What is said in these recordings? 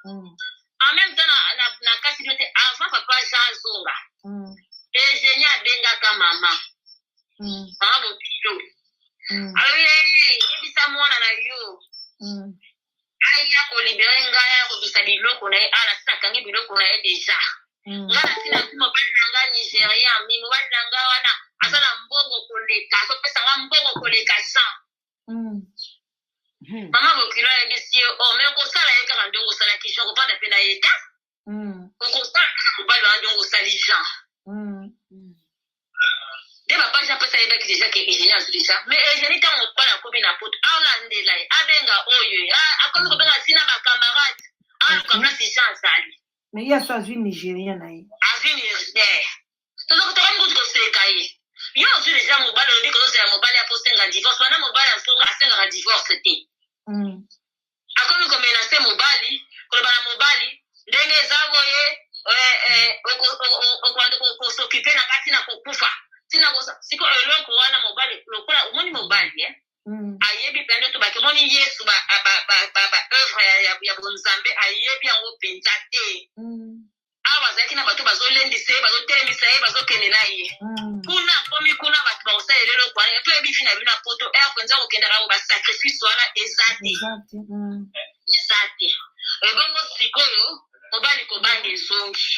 En même temps, na kasi note avant papa Jean Zonga. Eugénie abengaka mama. Mama Bokilo. Alors yebisa mwana na yo. Aya ko libérer ngaya ko bisa biloko na ala sakangi biloko na déjà. Ngana sina kuma banga Nigeria mimi wadanga wana asana mbongo koleka so pesa nga mbongo koleka sa. Mama Bokilo yebisi o me ko sala yeka ndongo sala kisho ko panda pena yeta. Ko sala ko balo ndongo sali Jean. De papa ja pesa yeba ki déjà ke Eugénie azulisa mais Eugénie tango pala ko bina poto alandela abenga oyo akomi ko benga sina ba camarade comme là c'est Jean sali. Mais il y a soit une Nigérienne là. Azini Nigérienne. To to ko ko se kai. Yo aussi déjà mobile on dit que c'est mobile a posté un divorce wana mobile a divorce te. Akomi ko menacer mobile ko bana mobile ndenge zabo ye ko s'occuper na kati na kokufa. Sina kosa siko eloko wana mobile lokola umoni mobile ayebi pende to ba ke moni Yesu ba œuvre ya bonzambe ayebi yango penza te. Awa zaki na bato bazolendisa ye bazotelemisa ye bazokende na ye. Kuna komi kuna bato baosalelelo kwa to yebi fina bina poto kwenza kokenda ka ba sacrifice wana ezate. Ebongo sikoyo mobile ko bange zongi.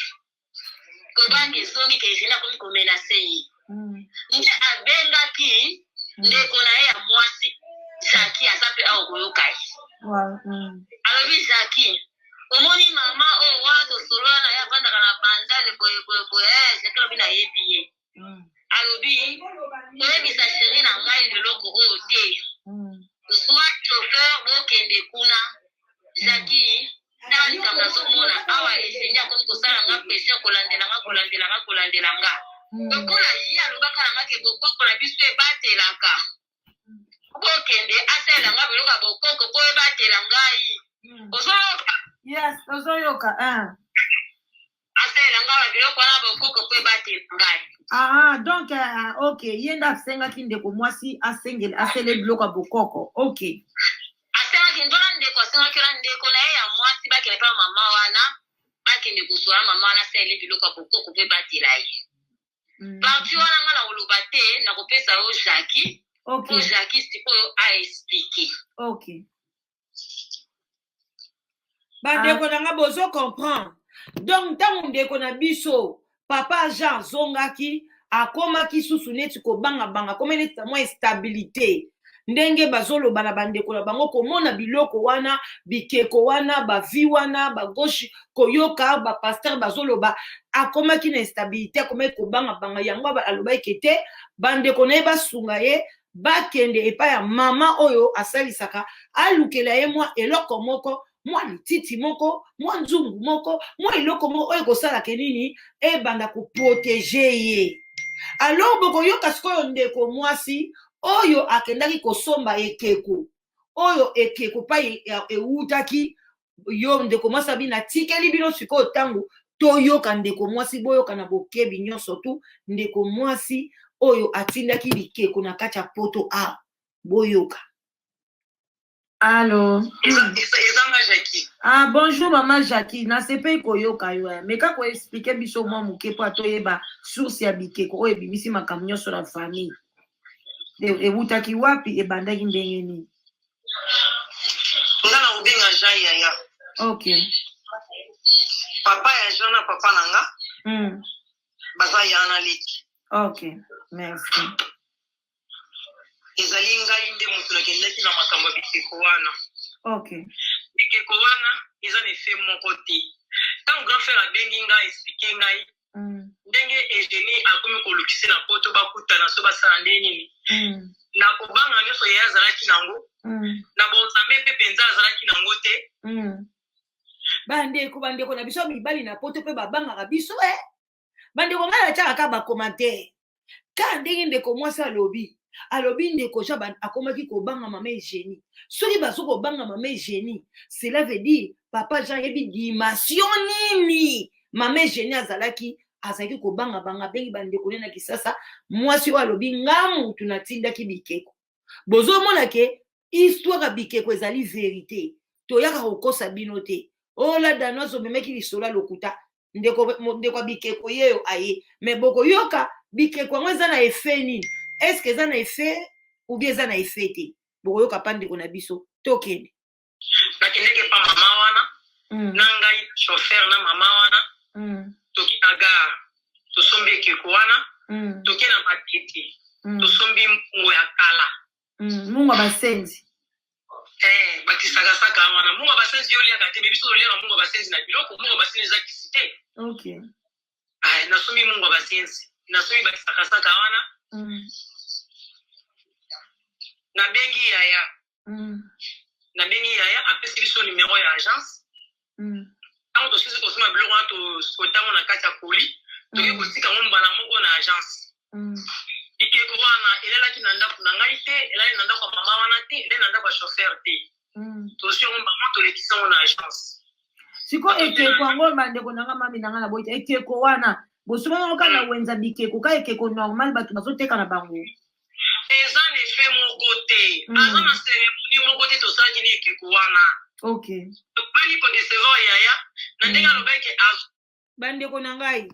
Ko bange zongi ke zina komi ko menacer ye. Nje abengaki ndeko na ye ya mwasi Jackie asape au koyokai. Alobi Jackie omoni mama o wato solana ya banda kana bandale boye Jackie lobi na yebiye. Alobi yebi sa chérie na ngai leloko o te. Soit chauffeur bokende kuna Jackie nani kama zomona awa Eugénie akomi kosala nga pression kolandela nga. Lokola ya lobaka nga ke bokoko na biso ebatelaka. Bokende asela nga biloka bokoko po ebatela ngai. Ozoyoka? Yes, ozoyoka. Asela nga biloko na bokoko po ebatela ngai. Donc OK, yenda senga kindeko mwasi asele biloko bokoko. OK. Asenga kindola ndeko asenga kila ndeko na ya mwasi bakele pa mama wana bakende kusora mama wana asele biloko bokoko po ebatela ye. Parti wana nga na oloba te na kopesa yo Jackie. OK. Jackie sikoyo a expliquer. OK. Bandeko nanga bozo comprendre. Donc tango ndeko na biso papa Jean zongaki akomaki susu neti ko banga komene mwa stabilité. Ndenge bazoloba na bandeko na bango komona biloko wana bikeko wana bavi wana bagauche koyoka ba pasteur bazoloba akomaki na stabilité akomaki ko banga yango aloba ekete bandeko na ye basunga ye bakende epa ya mama oyo asalisaka alukela ye mwa eloko moko mwa lititi moko mwa nzungu moko mwa eloko moko oyo kosalaka nini ebanda koprotéger ye. Alors bokoyoka sikoyo ndeko mwasi oyo akendaki kosomba ekeko oyo ekeko pa eutaki yo ndeko mwasi abina tikeli bino sikoyo tango toyoka ndeko mwasi boyoka na bokebi nyonso tu ndeko mwasi oyo atindaki bikeko na kati ya poto boyoka. Allô? Jackie. Bonjour maman Jackie. Na sepe koyoka yo. Mais ka ko expliquer biso mwa muke po atoyeba source ya bikeko oyo bimisi makambo nyonso na famille. Ebutaki wapi ebandaki ndenge nini? Ngana ubenga Jean yaya. OK. Papa ya Jean na papa nanga. Baza yana leki. OK. Merci. Ezali ngai nde mutu nakendaki na makambo bikeko wana. OK. Bikeko wana eza nefe moko te. Tant grand frère abengi ngai expliquer ngai. Ndenge Eugénie akomi kolukisi na poto bakutana so basala nde nini. Na kobanga nyonso ye azalaki nango. Na bonzambe pe penza azalaki nango te. Bandeko na biso mibali na poto pe babangaka biso bandeko ngai atiaka ba commentaire ka ndenge ndeko mwasi alobi ndeko ja akomaki kobanga mama Eugénie soki bazo kobanga mama Eugénie cela veut dire papa Jean yebi dimension nini mama Eugénie azalaki kobanga banga bengi bandeko na kisasa mwasi oyo alobi ngamu tunatindaki bikeko bozomona ke histoire ya bikeko ezali vérité toyaka kokosa bino te ola danoise omemeki lisolo lokuta ndeko bikeko yeyo aye mais bokoyoka bikeko yango eza na efe nini eske eza na efe ou bien eza na efe te bokoyoka pa ndeko na biso tokende nakendeke pa mama wana na ngai chauffeur na mama wana toki na gare tosombi ekeko wana toke na matiti tosombi mungo ya kala mungo basenzi batisakasaka wana mungo basenzi yoliaka te biso toliaka mungo basenzi na biloko mungo basenzi eza kisi te okay nasombi mungo basenzi nasombi batisakasaka wana nabengi yaya apesi biso numero ya agence ntango tosisi kosoma biloko wana totango na kati ya koli toki kotika ngo mbala moko na agence bikeko wana elelaki na ndako na ngai te elali na ndako ya mama wana te elali na ndako ya chauffeur te tozwi yango mbama tolekisa ngo na agence siko ekeko yango bandeko nanga mami nanga na boyita ekeko wana bosomanga oka na wenza bikeko ka ekeko normal bato bazoteka na bango eza na efe moko te aza na seremoni moko te tosalaki na ekeko wana okay topali kodecevoir yaya na ndenge alobaki bandeko na ngai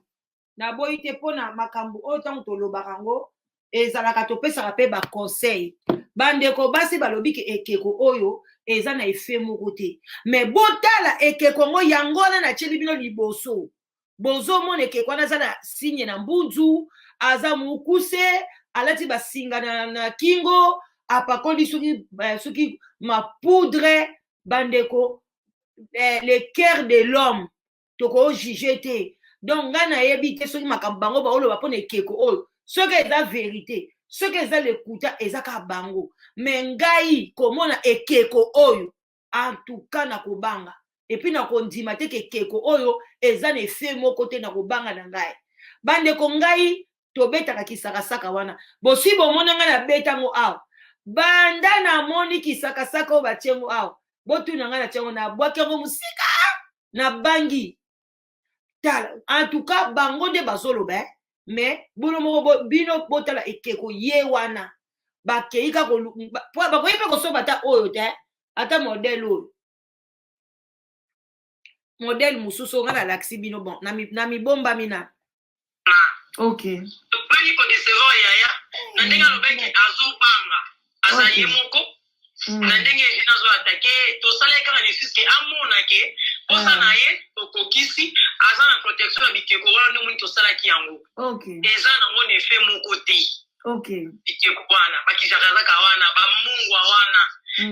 naboyi te mpo na makambo oyo ntango tolobaka yango ezalaka topesaka mpe baconseil bandeko basi balobi ke ekeko oyo eza na efe moko te me botala ekeko yango yango wana natieli bino liboso bozomona ekeko wana aza na signe na mbunzu aza mokuse alati basinga na kingo apakoli soki mapoudre bandeko le cœur de l'homme toko juge te donc nga nayebi te soki makambo bango baoloba mpona ekeko oyo soki eza verité soki eza lekuta eza ka bango me ngai komona ekeko oyo antuka na kobanga epuis na kondima te ekeko oyo eza na efe moko te na kobanga na ngai bandeko ngai tobetaka kisakasaka wana bosi bomona ngai nabetango awa banda namoni kisakasaka oyo batiengo awa botuna ngai natiengo na bwaki yango mosika na bangi tala antuka bango nde bazoloba mais bino botala ekeko ye wana bakei kaka bakoyi mpe kosoba ata oyo te ata modele oyo modele mosusu nga nalakisi bino bon na mibombami na okay topali kodecevoir yaya na ndenge alobaki azobanga aza ye moko na ndenge nazoatake tosalaki kaka nesuske amonake posa na ye tokokisi aza na protection na bikeko wana nde moni tosalaki yango eza nango na efe moko te bikeko wana bakizakazaka wana bamungwa wana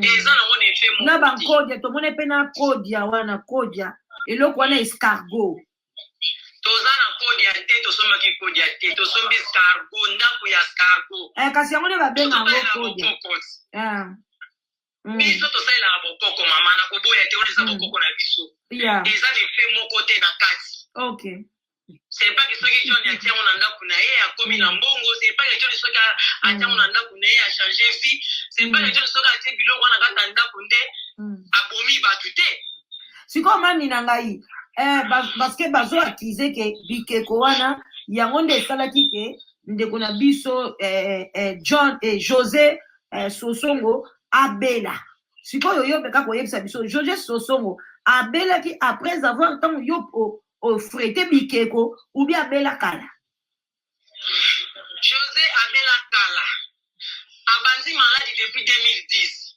eza nango na efe moko na bankodia tomone mpe na kodia wana kodia eloko wana escargot toza na kodia te tosombaki kodia te tosombi escargot ndako ya escargot kasi yango nde babenga yango kodia biso tosalelaka bokoko mama na koboya te wana eza bokoko na biso eza na efe moko te na kati sepaki soki john atiango na ndako na ye akomi na mbongo sepaki john soki atiango na ndako na ye achange vie sepaki john soki atie biloko wana kati na ndako nde abomi bato te sikoyo mami na ngai parceke bazoakize ke bikeko wana yango nde esalaki ke ndeko na biso john josé sosongo abela sikoyo yo mpe kaka oyebisa biso josé sosongo abelaki après avoir ntango yo ofrete bikeko ou bien abela kala josé abela kala abandi maladi depuis 2010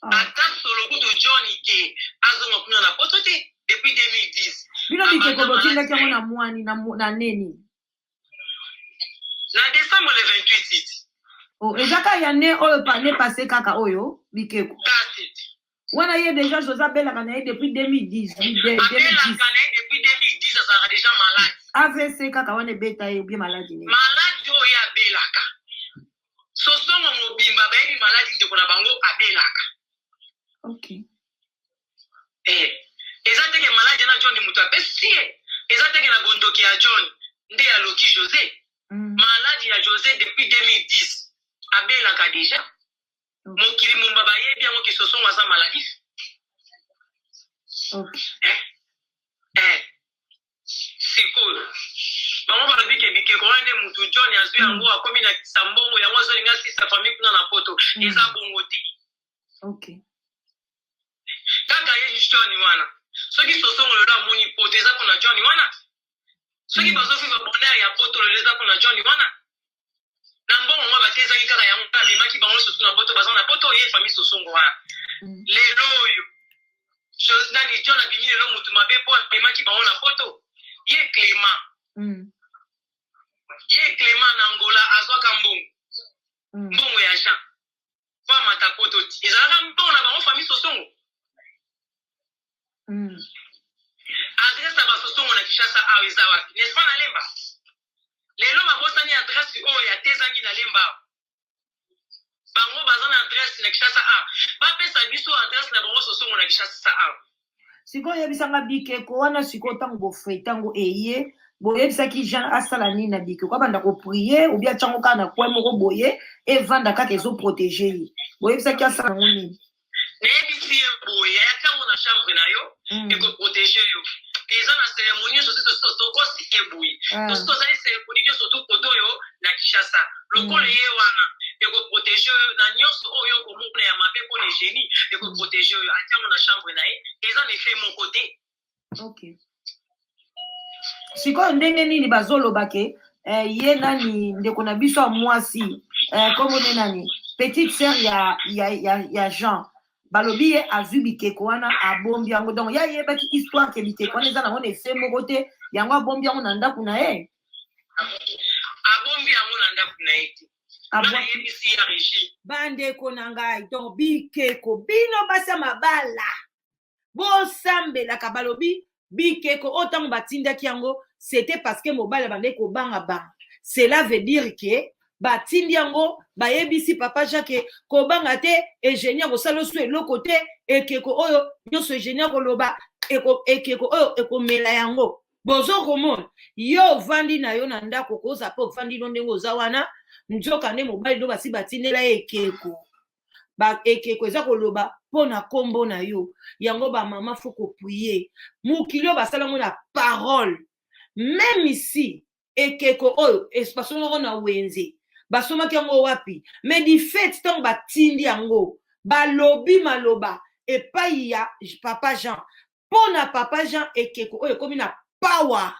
ata solo kutu john ke azonga kuna na poto te depuis 2010 bino bikeko botindaki yango na mwani na neni na décembre le 28 ezaka ya ne oyo ne passé kaka oyo bikeko wana ye déjà josé abelaka na ye depuis 2010 abelaka na ye depuis 2010 azalaka déjà malade avc kaka wana ebeta ye obie maladi ne maladi oyo abelaka sosongo mobimba bayebi maladi ndeko na bango abelaka eza teke maladi na john moto apesi ye eza teke na bondoki ya john nde aloki josé maladi ya josé depuis 2010 abelaka déjà mokili momba bayebi yango ki sosongo aza maladi sikoyo bango balobi ke bikeko wana nde motu john azwi yango akomi na kisa mbongo yango azolinga sisa famille kuna na poto eza bongo te kaka ye john wana soki sosongo lelo amoni poto eza mpona John wana soki bazofiva bonheur ya poto lelo eza mpona John wana na mbongo mwa batezaki kaka yango amemaki bango soso na poto baza na poto ye famille sosongo wana lelo oyo nani John abimi lelo mutu mabe mpo amemaki bango na poto ye Clément na Angola azwaka mbongo ya Jean po amata poto ti ezalaka mbongo na bango famille sosongo adresse na basosongo na Kinshasa awa eza wapi n'est-ce pas na Lemba lelo babosani adresse oyo ya tezangi na Lemba bango baza na adresse na Kinshasa awa bapesa biso adresse na bango sosongo na Kinshasa awa sikoyo yebisanga bikeko wana sikoyo ntango bofre ntango eye boyebisaki Jean asala nini na bikeko abanda koprie ou bien ntango kaka na kwe moko boye evanda kaka ezoprotege ye boyebisaki asala yango nini nayebisi ye boye ya ntango na chambre na yo ekoprotege yo eza na cérémonie nyonso tokosike boye tosi tozali cérémonie nyonso tokoto oyo na Kinshasa lokolo ye wana ekoprotege oyo na nyonso oyo okomona ya mabe mpona génie ekoprotege oyo atiango na chambre na ye eza na efe moko te okay. Sikoyo ndenge nini bazolobake ye nani ndeko na biso ya mwasi komone nani petite sœur ya Jean balobi ye azwi bikeko wana abombi yango donc ya yebaki histoire ke bikeko wana eza nango na efe moko te yango abombi yango na ndako na ye abombi yango na ndako na ye te nayebisi ya régie bandeko na ngai donc bikeko bino basa mabala bosambelaka balobi bikeko otango batindaki yango c'était parce que mobile bande ko banga cela veut dire que batindi yango bayebisi papa Jacques ko banga te ingénieur ko salo su eloko te ekeko oyo nyonso ingénieur ko loba ekeko oyo ekomela yango bozo komona yo vandi na yo na ndako koza pe vandi no ndengo za wana nzoka ne mobile do basi batindela ekeko ba ekeko eza koloba pona kombo na yo yango ba mama faut ko prier mukilo basala na parole même ici ekeko oyo espace na wenze basomaki yango wapi mais di fait tant batindi yango balobi maloba epai ya papa Jean pona papa Jean ekeko oyo komi na power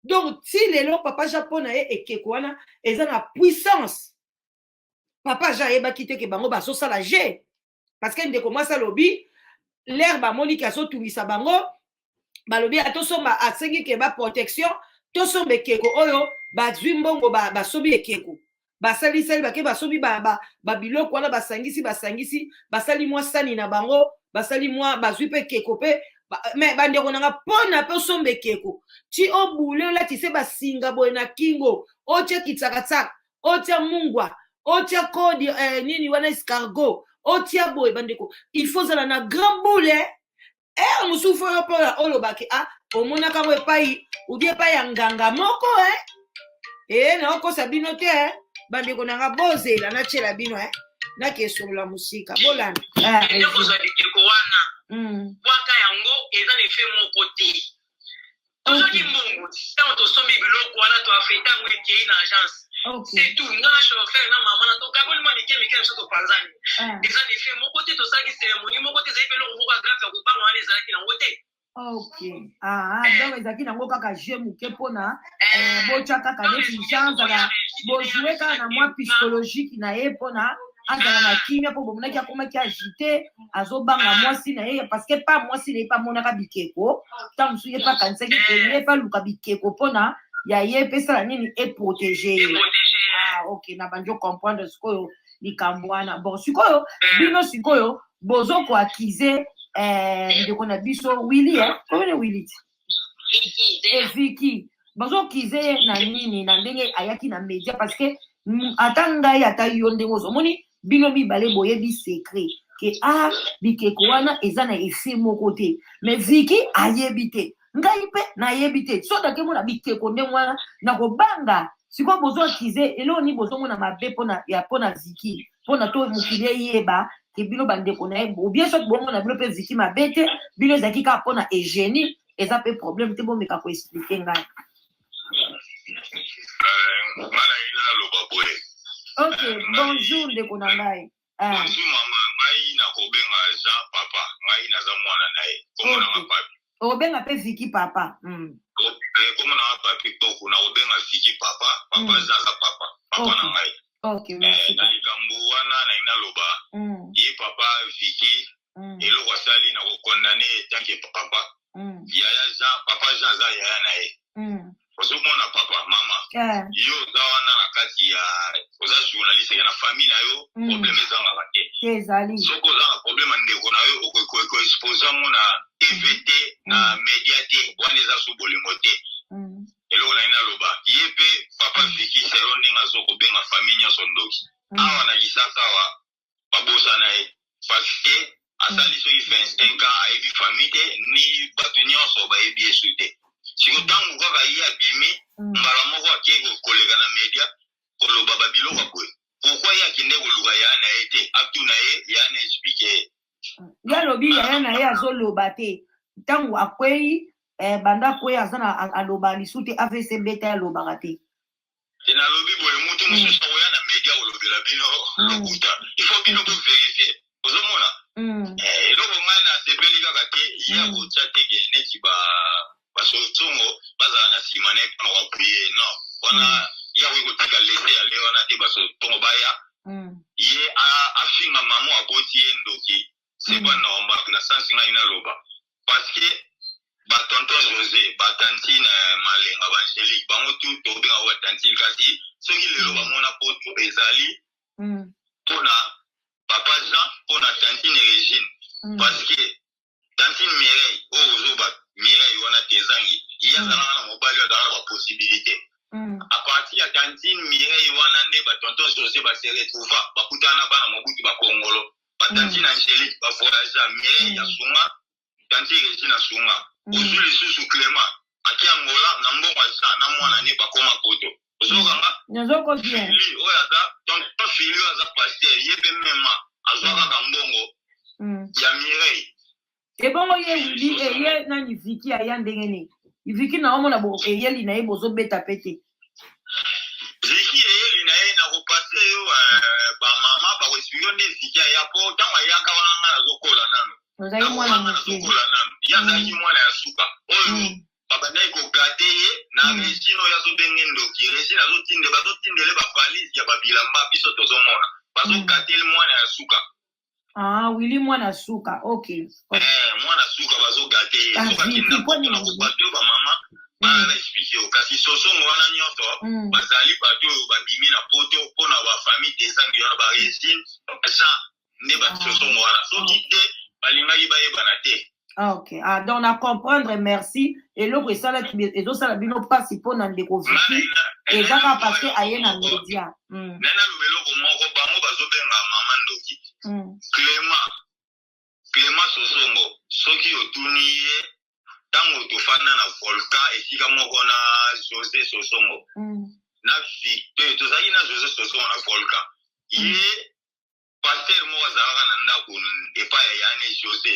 donc si lelo papa Jean pona ye ekeko wana eza na puissance papa Jean yebaki te ke bango basosala je parce que ndeko mwasa lobi l'air bamoni ki azotumisa bango balobi atosomba asengi ke ba protection tosomba ekeko oyo bazwi mbongo basobi ekeko basalisali bake basobi babiloko wana basangisi basali mwa sani na bango basali mwa bazwi pe ekeko pe mais bandeko nanga pona pe osomba ekeko ti obule olati se basinga boye na kingo otia kitsakatsaka otia mungwa otia kodi nini wana escargot otia boye bandeko il faut zala na grand boule musufu oyo mpola olobaki omonaka ngo epai udi epai ya nganga moko na okosa bino te bandeko nanga bozela natiela bino nakesolola mosika bolanda ekozwa bikeko wana bwaka yango eza na efe moko te tozwaki mbongo ntango tosombi biloko wana toafeta yango ekei na agence c'est tout nga na chauffeur na mama na tokabolima mike biso topanzani eza na efe moko te tosalaki cérémonie moko te ezali mpe eloko moko agrave ya kobanga wana ezalaki nango te donc ezalaki nango kaka je moke mpona botya kaka neti jean azala bojue kaka na mwa psychologique na ye mpona azala na kimia mpo bomonaki akomaki agite azobanga mwasi na ye parce que pa mwasi na ye pa amonaka bikeko ntango mosusu ye pa akanisaki ke ye pa luka bikeko mpona ya ye mpe sala nini eprotege ye ok na bandi ocomprendre sikoyo likambo wana bon sikoyo bino sikoyo bozokoakize ndeko na biso Willy komene Willy Vicky bazokize na nini na ndenge ayaki na media parce que ata ngai ata yo ndenge ozomoni bino mibale boyebi secret ke bikeko wana eza na efe moko te mais Vicky ayebi te ngai mpe nayebi te soki akemona bikeko ndenge wana na kobanga sikoyo bozokize eloko nini bozomona mabe mpona Vicky mpona to mokili eyeba ke bino bandeko na ye ou bien soki bomona bino mpe Vicky mabe te bino ezalaki kaka mpona egénie eza mpe problème te bomeka koexplike ngai ok bonjour ndeko na ngai bonjour mama ngai nakobenga Jean papa ngai naza mwana na ye komona nga papi obenga pe Viki papa komona nga papi poko na obenga Viki papa zaza papa na ngai na likambo wana nayi naloba ye papa Viki eloko asali na kokondane etanke papa yaya Jean papa Jean aza yaya na ye ozomona papa mama yo oza wana na kati ya oza journaliste ya na famille na yo problème ezangaka te soki oza na problème ya ndeko na yo okoexpose yango na tv te na media te wana eza so bolingo te eloko nayi naloba ye mpe papa Viki selo ndenge azokobenga famille nyonso ndoki awa na Kisasa awa babosana ye parce asali soki 25 ans ayebi famille te ni bato nyonso bayebi yesu te siko ntango kaka ye abimi mbala moko ake koleka na media koloba babiloko boye pourkui ye akende koluka yaya na ye te atuna ye yaya na explike ye ye alobi yaya na ye azoloba te ntango akwei banda akwei aza na aloba lisu te avc bete alobaka te nalobi boye motu mosusu akoya na media kolobela bino lokuta ifo bino koverifie ozomona eloko ngai nasepeli kaka te ye akotya teke neti basotongo bazala na nsima na ye mpona koapuye non wana ye akoki kotika lese ya le wana te basotongo baya ye afinga mamo aboti ye ndoki c'est pas normal na sansi ngai naloba parce que batonton José batantine Malenga Angélique bango tu tobenga batantine kasi soki lelo bamona poto ezali mpona papa Jean mpona tantine Régine parce que tantine Mireille oyo ozoba Mireille wana te ezangi ye azalaka na mobali azalaka na baposibilité à partir ya tantine Mireille wana nde batonton José base retrouva bakutana na bana mobutu bakongolo batantine Angélique bavoyagea Mireille ya sunga tantine Régine ya sunga ozu lisusu Clément aki angola na mbongo aza na mwana ne bakoma poto ozokanga fili oyo aza tonton fili oyo aza paster ye mpe mema azwa kaka mbongo ya Mireille ebongo ye wili ye nani Viki aya ndenge nini Viki na omona eyeli na ye bozobeta pete Viki eyeli na ye na kopase yo bamama bakoexplike nde Viki aya po ntango ayaka wana nga nazokola nano nazokola nano ye azalaki mwana ya suka oyo babandaki kogate ye na Régine oyo azobenge ndoki Régine bazotindele bavalise ya babilamba biso tozomona bazogateli mwana ya suka wili mwana suka okay mwana suka bazogate ye soka kinda na kobate yo bamama bana na explike kasi sosongo wana nyonso bazali bato oyo babimi na poto mpona bafamille te esangi wana baRégine Jean nde basosongo wana soki te balingaki bayebana te ok donc na comprendre merci eloko ezosala bino mpasi mpona ndeko Viki ezaka parce que aye na media naloba eloko moko bango bazobenga mama ndoki Clément Sosongo soki otuni ye ntango tofanda na volcan esika moko na José Sosongo na Victor tozalaki na José Sosongo na volcan ye paster moko azalaka na ndako epai ya yane José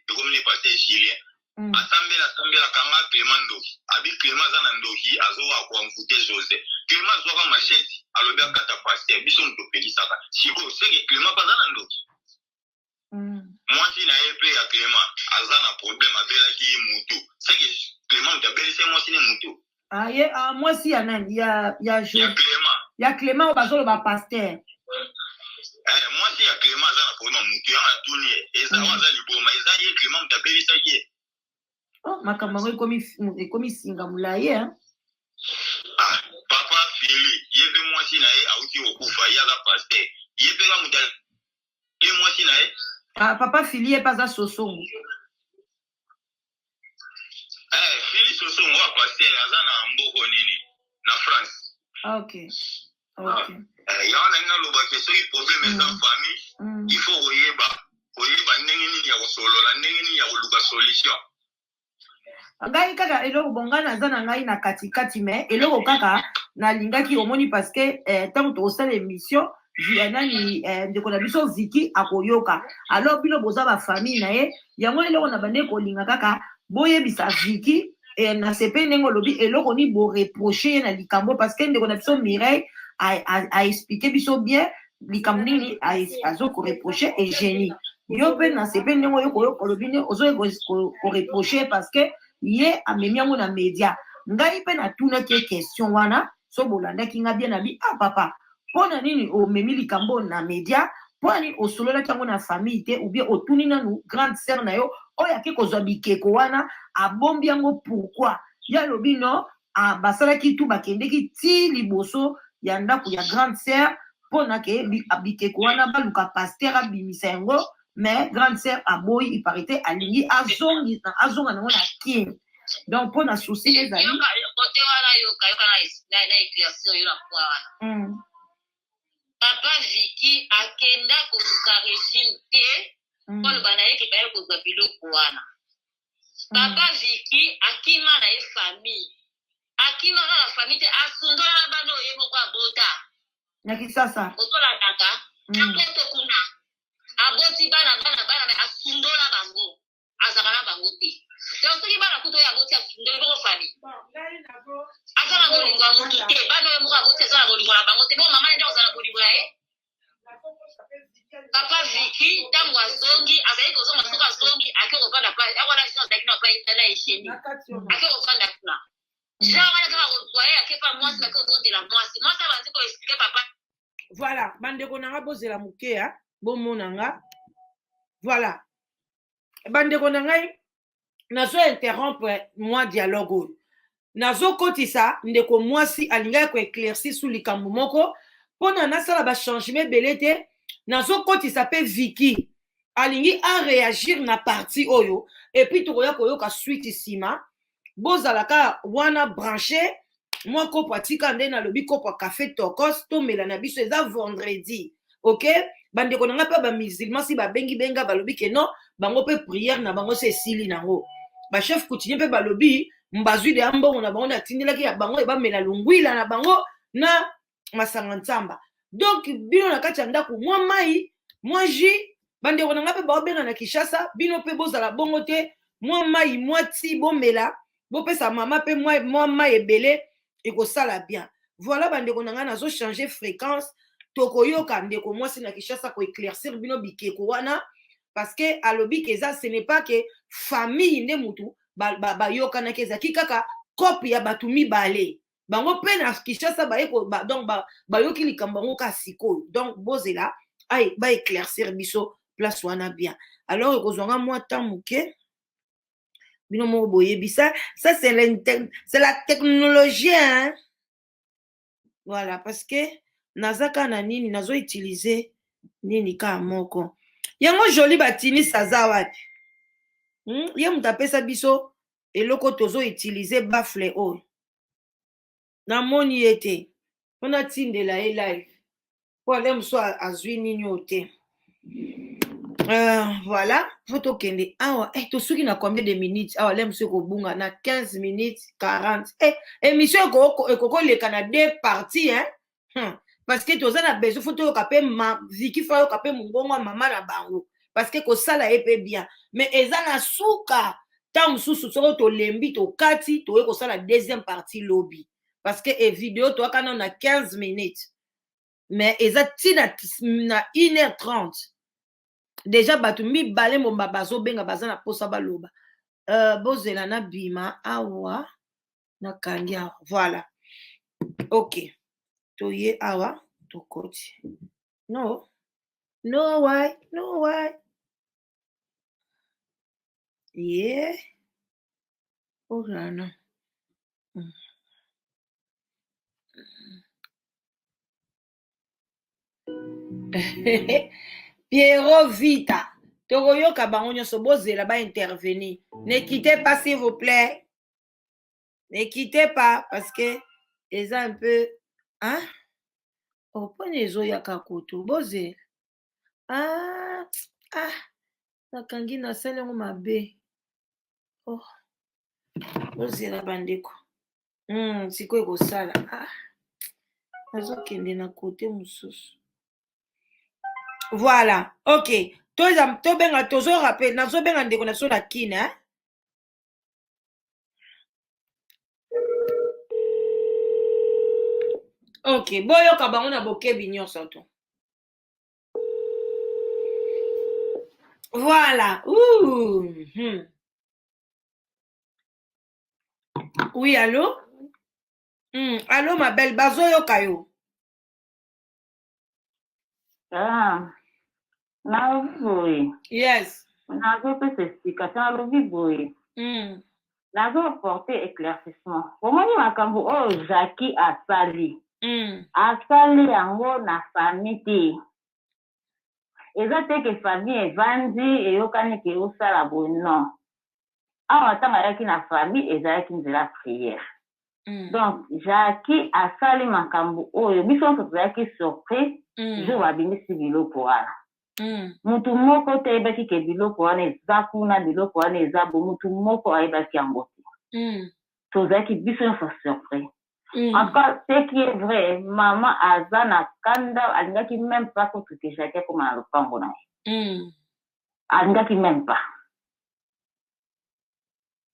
ekomini paster Julien asambelaka nga Clément ndoki abi Clément aza na ndoki azoka koamfute José Clément azwaka macheti alobi akata paster biso moto opelisaka sikoyo seke Clément aza na ndoki mwasi na ye mpe ya Clément aza na problème abelaki ye mutu seke Clément moto abelisi mwasi ne mutu mwasi ya nani ya Clément oyo bazoloba paster mwasi ya Clément aza na problème mutu yango atuni ye ezawa aza liboma eza ye Clément moto abelisaki ye makambo yango ekomi singa molayi papa Fili ye mpe mwasi na ye auti kokufa ye aza paster ye mpe ka moto ye mwasi na ye papa Fili ye mpe aza Sosongo Fili Sosongo wa paster aza na mboko nini na France ok yango na nga lobake soki problème eza famille il faut koyeba ndenge nini ya kosolola ndenge nini ya koluka solution ngai kaka eloko bonga naza na ngai na katikati me eloko kaka nalingaki omoni parce que ntango tokosala émission nani ndeko na biso Viki akoyoka alors bino boza bafamille na ye yango eloko na bande kolinga kaka boyebisa Viki na sepe ndenge olobi eloko ni boreproche ye na likambo parce que ndeko na biso Mireille a expliqué biso bien likambo nini azokoreproche egénie yo pe na sepe ndenge oyo kolobi nde ozoyi koreproche parce que ye amemi yango na média ngai mpe natunaki question wana so bolandaki nga bien nabi ah papa mpona nini omemi likambo na média mpona nini osololaki yango na famille te ou bien otuni nanu grande sœur na yo oyo ake kozwa bikeko wana abombi yango pourquoi ye alobi no basalaki tu bakendeki ti liboso ya ndako ya grande sœur mpona ke bikeko wana baluka paster abimisa yango mais grande sœur aboyi iparité alingi azonga nango na kine donc mpona souci ezali kote wana yoka na éclaircir yo na point wana papa Vicky akenda koluka régime te koloba na ye ke baye kozwa biloko wana papa Vicky akima na ye famille akima na famille te asundola na bana oye moko abota na kisasa otolandaka apoto kuna aboti bana me asundola bango azaka na bango te donc soki bana kuta oyo aboti asundoli boko famille aza na bolingo ya motu te bana oyo moko aboti aza na bolingo na bango te bo mama nde ozala bolingo na ye papa Vicky ntango azongi azali kozonga soki azongi ake kovanda place awana sino azalaki na place na esheni ake kovanda kuna jean wana kaka kotoye ake pa mwasi bake kozondela mwasi abanzi koexplike papa voilà bandeko nanga bozela moke ya bomona nga voilà bandeko na ngai nazo interrompre moi dialogue oyo nazokotisa ndeko mwasi alingaki koéclairci su likambo moko mpona nasala bachangement ebele te nazokotisa mpe Vicky alingi aréagir na parti oyo epuis tokoya koyoka suite nsima bozalaka wana branché mwa kopo atika nde nalobi kopo ya café tokos tomela na biso eza vendredi ok bandeko na nga mpe bamusulman si babengi benga balobi ke non bango mpe prière na bango so esili nango bachef coutumier mpe balobi mbazwide ya mbongo na bango natindelaki ya bango ebamela longwila na bango na masanga ntsamba donc bino na kati ya ndako mwa mai mwa jus bandeko na nga mpe baobenga na Kinshasa bino mpe bozala bongo te mwa mai mwa ti bomela bopesa mama mpe mwa mai ebele ekosala bien voilà bandeko na nga nazochanger fréquence tokoyoka ndeko mwasi na Kinshasa koéclaircir bino bikeko wana parce que alobi ke eza ce n'est pas que famille nde mutu bayokanaki ezalaki kaka kope ya bato mibale bango mpe na Kinshasa donc bayoki likambo yango ka sikoyo donc bozela baéclaircir biso place wana bien alors ekozwanga mwa temps moke bino moko boyebisa ça c'est la technologie hein? Voilà parce que nazaka na nini nazo utiliser nini ka moko yango joli batinisa aza wapi ye mutu apesa biso eloko tozo utiliser bafle oyo namoni ye te mpona tindela ye live po ale moso azwi nini oyo te voilà fo tokende awa tosuki na combien de minutes awa le moso ekobunga na 15 minutes 40 émission ekokoleka na 2 parties hein? Parce que toza na besoin fo toyoka mpe Vicky fa yoka mpe mongongo mama na bango parce que kosala ye mpe bien mais eza na suka ntango mosusu soko tolembi tokati toye kosala deuxième partie lobi parce que video toyaka nano na 15 minutes mais eza ti na 1h30 déjà bato mibale momba bazobenga baza na posa baloba bozela na bima awa na kangi awa voilà ok toye awa tokoti no why yeah oh non Pierrot Vita tokoyoka bango nyonso bozela intervenir. Ne quittez pas s'il vous plaît, ne quittez pas parce que ils ont un peu hein oh pone ezoyaka koto bozela nakangi nasali yango mabe oh bozela bandeko sikoyo ekosala nazokende na kote mosusu voilà ok tobenga tozorappele nazobenga ndeko na biso na kine ok boyoka bango na bokebi nyonso to Voilà. Ouh. Oui, allô? Allô, ma belle, bazoyo kayo. Ah, nalobi boye. Yes. Nazopesa explication nalobi boye. Nazoporte éclaircissement. Omoni makambo oyo Jackie asali. Asali yango na famille te. Eza te ke famille evandi eyokani ke osala boye non. Awa ntango ayaki na famille ezalaki nzela prière. Donc Jackie asali makambo oyo biso nyonso tozalaki surprise jour babimisi biloko wana. Mutu moko te ayebaki ke biloko wana eza kuna biloko wana eza bo mutu moko ayebaki yango te. Tozalaki biso nyonso surprise. En tout cas, ce qui est vrai, maman aza na kanda alingaki même pas kotuke Jackie akoma na lopango na ye. Alingaki même pas.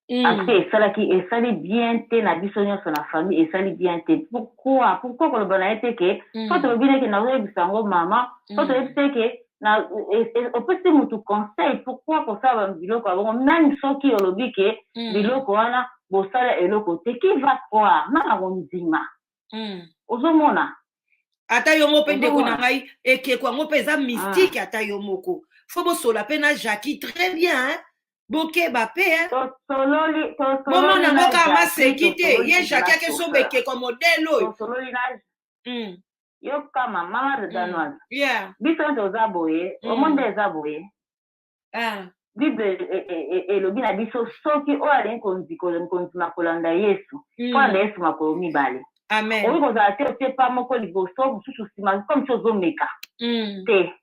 Esali bien te na biso nyonso na famille esali bien te. Pourquoi koloba na ye te ke so tolobi neke nazoyebisa yango mama so toyebi te ke opesi mutu conseil pourquoi kosala biloko abongo nani soki olobi ke biloko wana bosala eloko te qui va croire nana kondima ozomona ata yo moko mpe ndeko na ngai ekeko yango mpe eza mystique ata yo moko fo bosola mpe na Jackie très bien bokeba mpe bomona ngo kaka maseki te ye Jackie akeso bekeko modele oyo yoka mama de danoise biso nte oza boye omonde eza boye bible elobi na biso soki oyo alingi konzima kolanda yesu kolanda yesu makolo mibale okoki kozala te otie pa moko liboso mosusu nsima comme si ozomeka te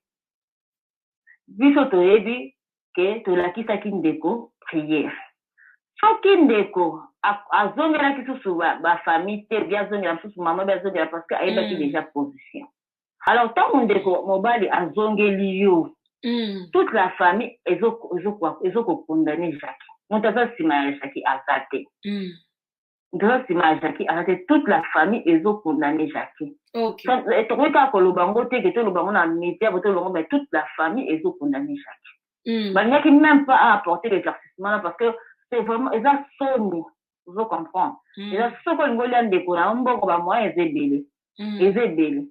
biso toyebi ke tolakisaki ndeko prière soki ndeko azongelaki susu bafamille te bi azongela mosusu mama bi azongela parce que ayebaki déjà position alors ntango ndeko mobali azongeli yo toute la famille ezokokondane Jackie moto aza nsima ya Jackie aza te moto aza nsima ya Jackie aza te toute la famille ezokondane Jackie tokoki kaka koloba yango te ke toloba yango na média bo toloba yango mais toute la famille ezokondane Jackie balingaki même pas à apporter l'éclaircissement là parce que c'est vraiment eza soni vous comprendre eza soki olingi olia ndeko na mbongo bamoyen eza ebele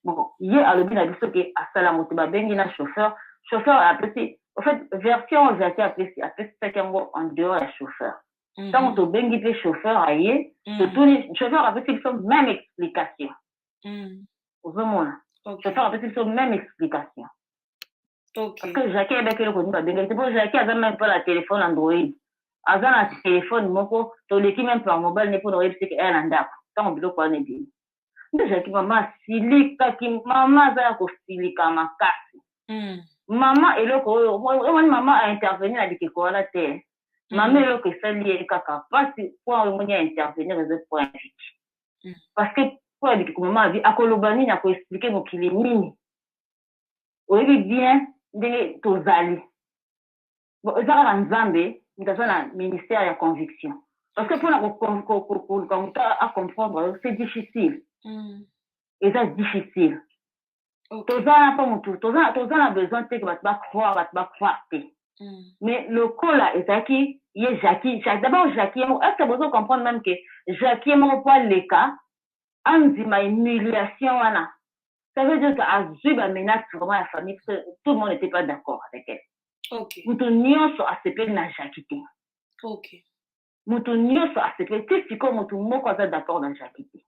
bon ye alobi na biso ke asala moto babengi na chauffeur apesi en fait version Jackie apesisaki yango en dehors ya chauffeur ntango tobengi mpe chauffeur aye totuni chauffeur apesi biso même explication ozomona chauffeur apesi biso même explication parce que Jackie ayebaki eloko nini babengeli te mpo Jackie aza même pas na téléphone Android aza na téléphone moko toleki même par mobile ne mpo na oyebisi ke aya na ndako ntango biloko wana ebimi nde Jackie mama asilikaki mama aza ya kosilika makasi mama eloko oyo omoni mama aintervenir na bikeko wana te mama eloko esali ye kaka mpasi po omoni aintervenir eza po invite parce que po ya bikeko mama abi akoloba nini akoexplike mokili nini oyebi bien ndenge tozali eza kaka nzambe moto aza na ministère ya conviction parce que mpona koluka moto acomprendre c'est difficile eza difficile toza na mpo motu toza na besoin te ke bato bacroire te mais lokola ezalaki ye Jackie d'abord Jackie est-ce que bozo comprendre même que Jackie moko po aleka andima humiliation wana ça veut dire qu'azwi bamenace vraiment la famille parce que tout le monde n'était pas d'accord avec elle moto nyonso asepeli na Jackie te moto nyonso asepeli te sikoyo moto moko aza d'accord na Jackie te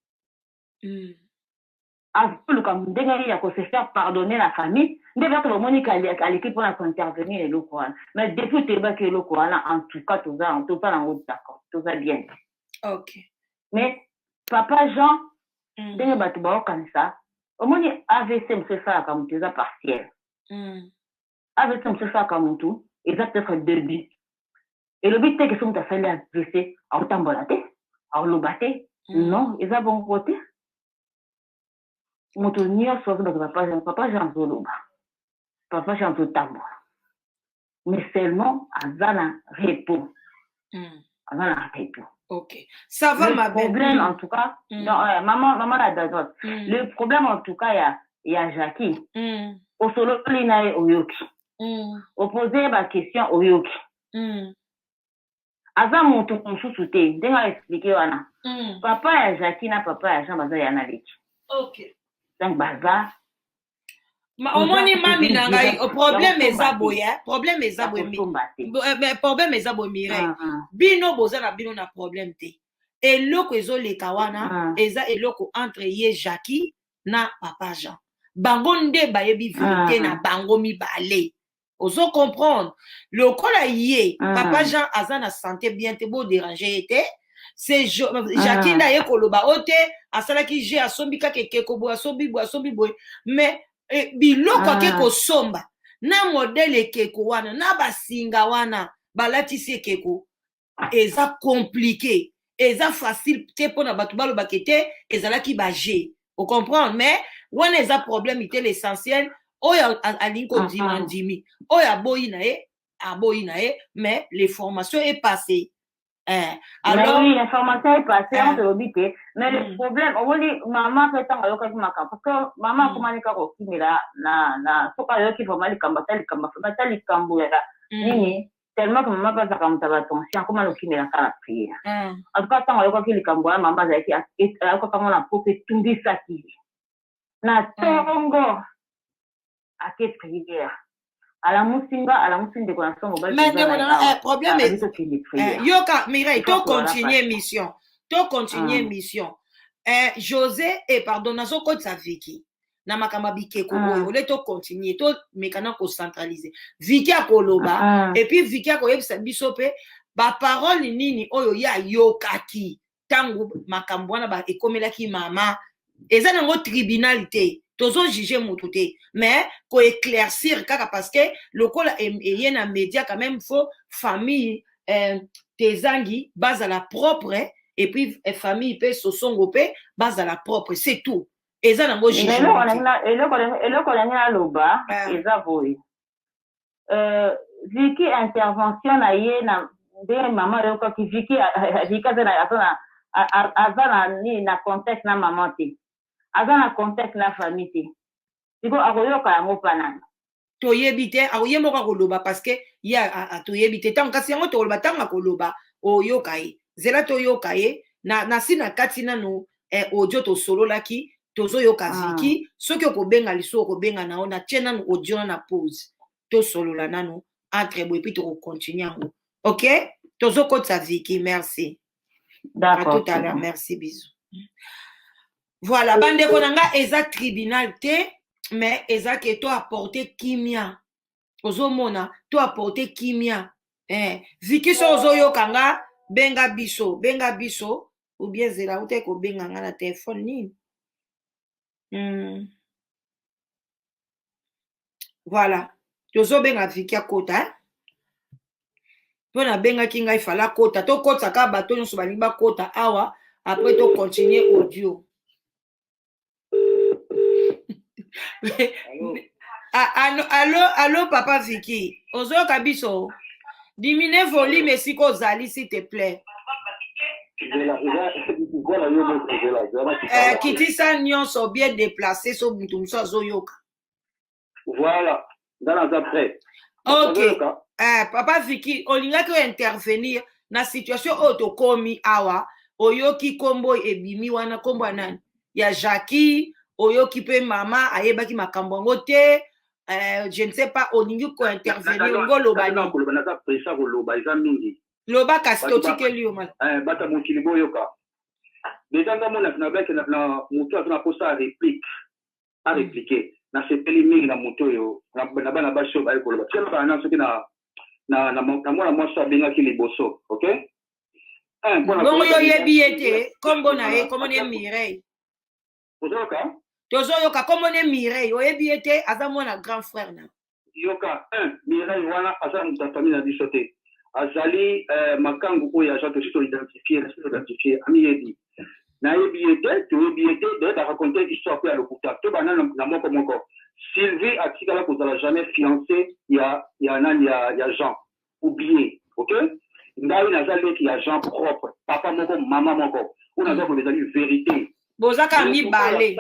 azoluka ndenge ya kose faire pardonner la famille nde bato bamoni aleki mpona kointervenir eloko wana mais depuis toyebaki eloko wana en tout cas toza nango d'accord toza bien mais papa Jean ndenge bato baokanisa omoni AVC mosu esalaka motu eza partiel AVC mosu esalaka motu eza peut-être début elobi te ke so moto asali AVC aotambola te aoloba te non eza bongo te moto nyonso azobaka papa Jean azoloba papa Jean azotambola mais seulement aza na repos ça va ma belle problème en tout cas maman la danoise le problème en tout cas ya Jackie au solo lina oyoki opposer ba question oyoki aza moto mosusu te ndenge aexplike wana papa ya Jackie na papa ya Jean baza yana leki donc baza omoni mami na ngai problème eza boye problème eza boye problème eza boye Mireille bino boza na bino na problème te eloko ezoleka wana eza eloko entre ye Jackie na papa Jean bango nde bayebi vérité na bango mibale ozo comprendre lokola ye papa Jean aza na santé bien te bo déranger ye te c'est Jackie nda ye koloba ote asalaki je asombi kaka ekeko boye asombi boye mais biloko ake kosomba na modele ekeko wana na basinga wana balatisi ekeko eza compliqué eza facile te mpona bato balobaka te ezalaki baje o comprendre mais wana eza problème te l'essentiel oyo alingi kondima ndimi oyo aboyi na ye mais les formations est passé alors oui l'information est passée on te obi te mais le problème on dit maman peut tant ayoka ki makamba parce que maman comment nika ko kimela na soka yoki vraiment likamba likambo ya nini tellement que maman pas comme ta attention comment le kimela kala prière en tout cas tant ayoka ki likambo ya maman za ki ayoka kama na poke tumbi saki na tongo ake prière ala musinga kwa songo ba problème yoka Mireille to continuer mission José et pardon nazo ko tsa Vicky na makamba bikeko boyo ole to continuer to mekana ko centraliser Vicky akoloba et puis Vicky akoyebisa biso pe ba parole nini oyo ya yokaki tangu makambo wana ba ekomelaki mama eza nango tribunalité tozo juger moto te mais ko éclaircir kaka parce que lokola eye na média quand même faut famille tezangi base à la propre et puis famille pe sosongo pe base à la propre c'est tout eza nango juger eloko la loba eza boy Vicky intervention na ye na de mama yo ko Vicky azana ni na contexte na maman te azana contexte na famille te siko akoyoka yango panana toyebi te akoyemoka koloba parce que ya toyebi te tant kasi yango toloba tanga koloba oyoka ye zela toyoka ye na sina kati nano audio to solo laki tozoyoka Vicky soki okobenga liso okobenga nao na tie nano audio na pause to solo la nano entre boy puis to continuer yango OK tozokotsa Vicky merci d'accord à tout à l'heure merci bisous. Voilà, bande konanga eza tribunal te, mais eza ke to apporter kimia. Ozomona, to apporter kimia. Vicky so ozoyo kanga benga biso ou bien zela ute ko benga nga na téléphone ni. Voilà. Tozo benga Vicky akota. Pona benga kinga ifala kota, to kota ka bato nyonso balingi ba kota awa, après to continuer audio. Allô, papa Vicky. Ozoyoka biso. Diminue volume siko zali, s'il te plaît. Kitisa nyonso bien déplacé so mutumso azoyoka. Voilà. Dans la prêt. OK. Papa Vicky, olinga ko intervenir na situation otokomi awa, oyoki kombo ebimi wana kombo nani? Ya Jackie oyoki pe mama ayebaki makambo ngo te je ne sais pas oningi ko intervenir ngo loba ni na pressa ko loba eza mingi loba kasi totikeli yo mala bata mokili boyoka déjà ndamona na beke na moto atuna posa réplique a répliquer na sepeli mingi na moto yo na bana basho ba ko loba tshela bana soki na mwana mwasi abengaki liboso OK bongo yo yebi ete kombo na ye kombo ne Mireille ozoka tozoyoka kombo ne Mireille oyebi ete aza mwana grand frère na yoka Mireille wana aza muta famille na biso te azali makangu oyo aza to identifier ami yebi na yebi ete de ba raconter histoire pour le couta to banana na moko Sylvie atikala kozala jamais fiancé ya Jean oublié OK ngai nazali ki ya Jean propre papa moko mama moko on a ko bezali vérité Bozaka mibale.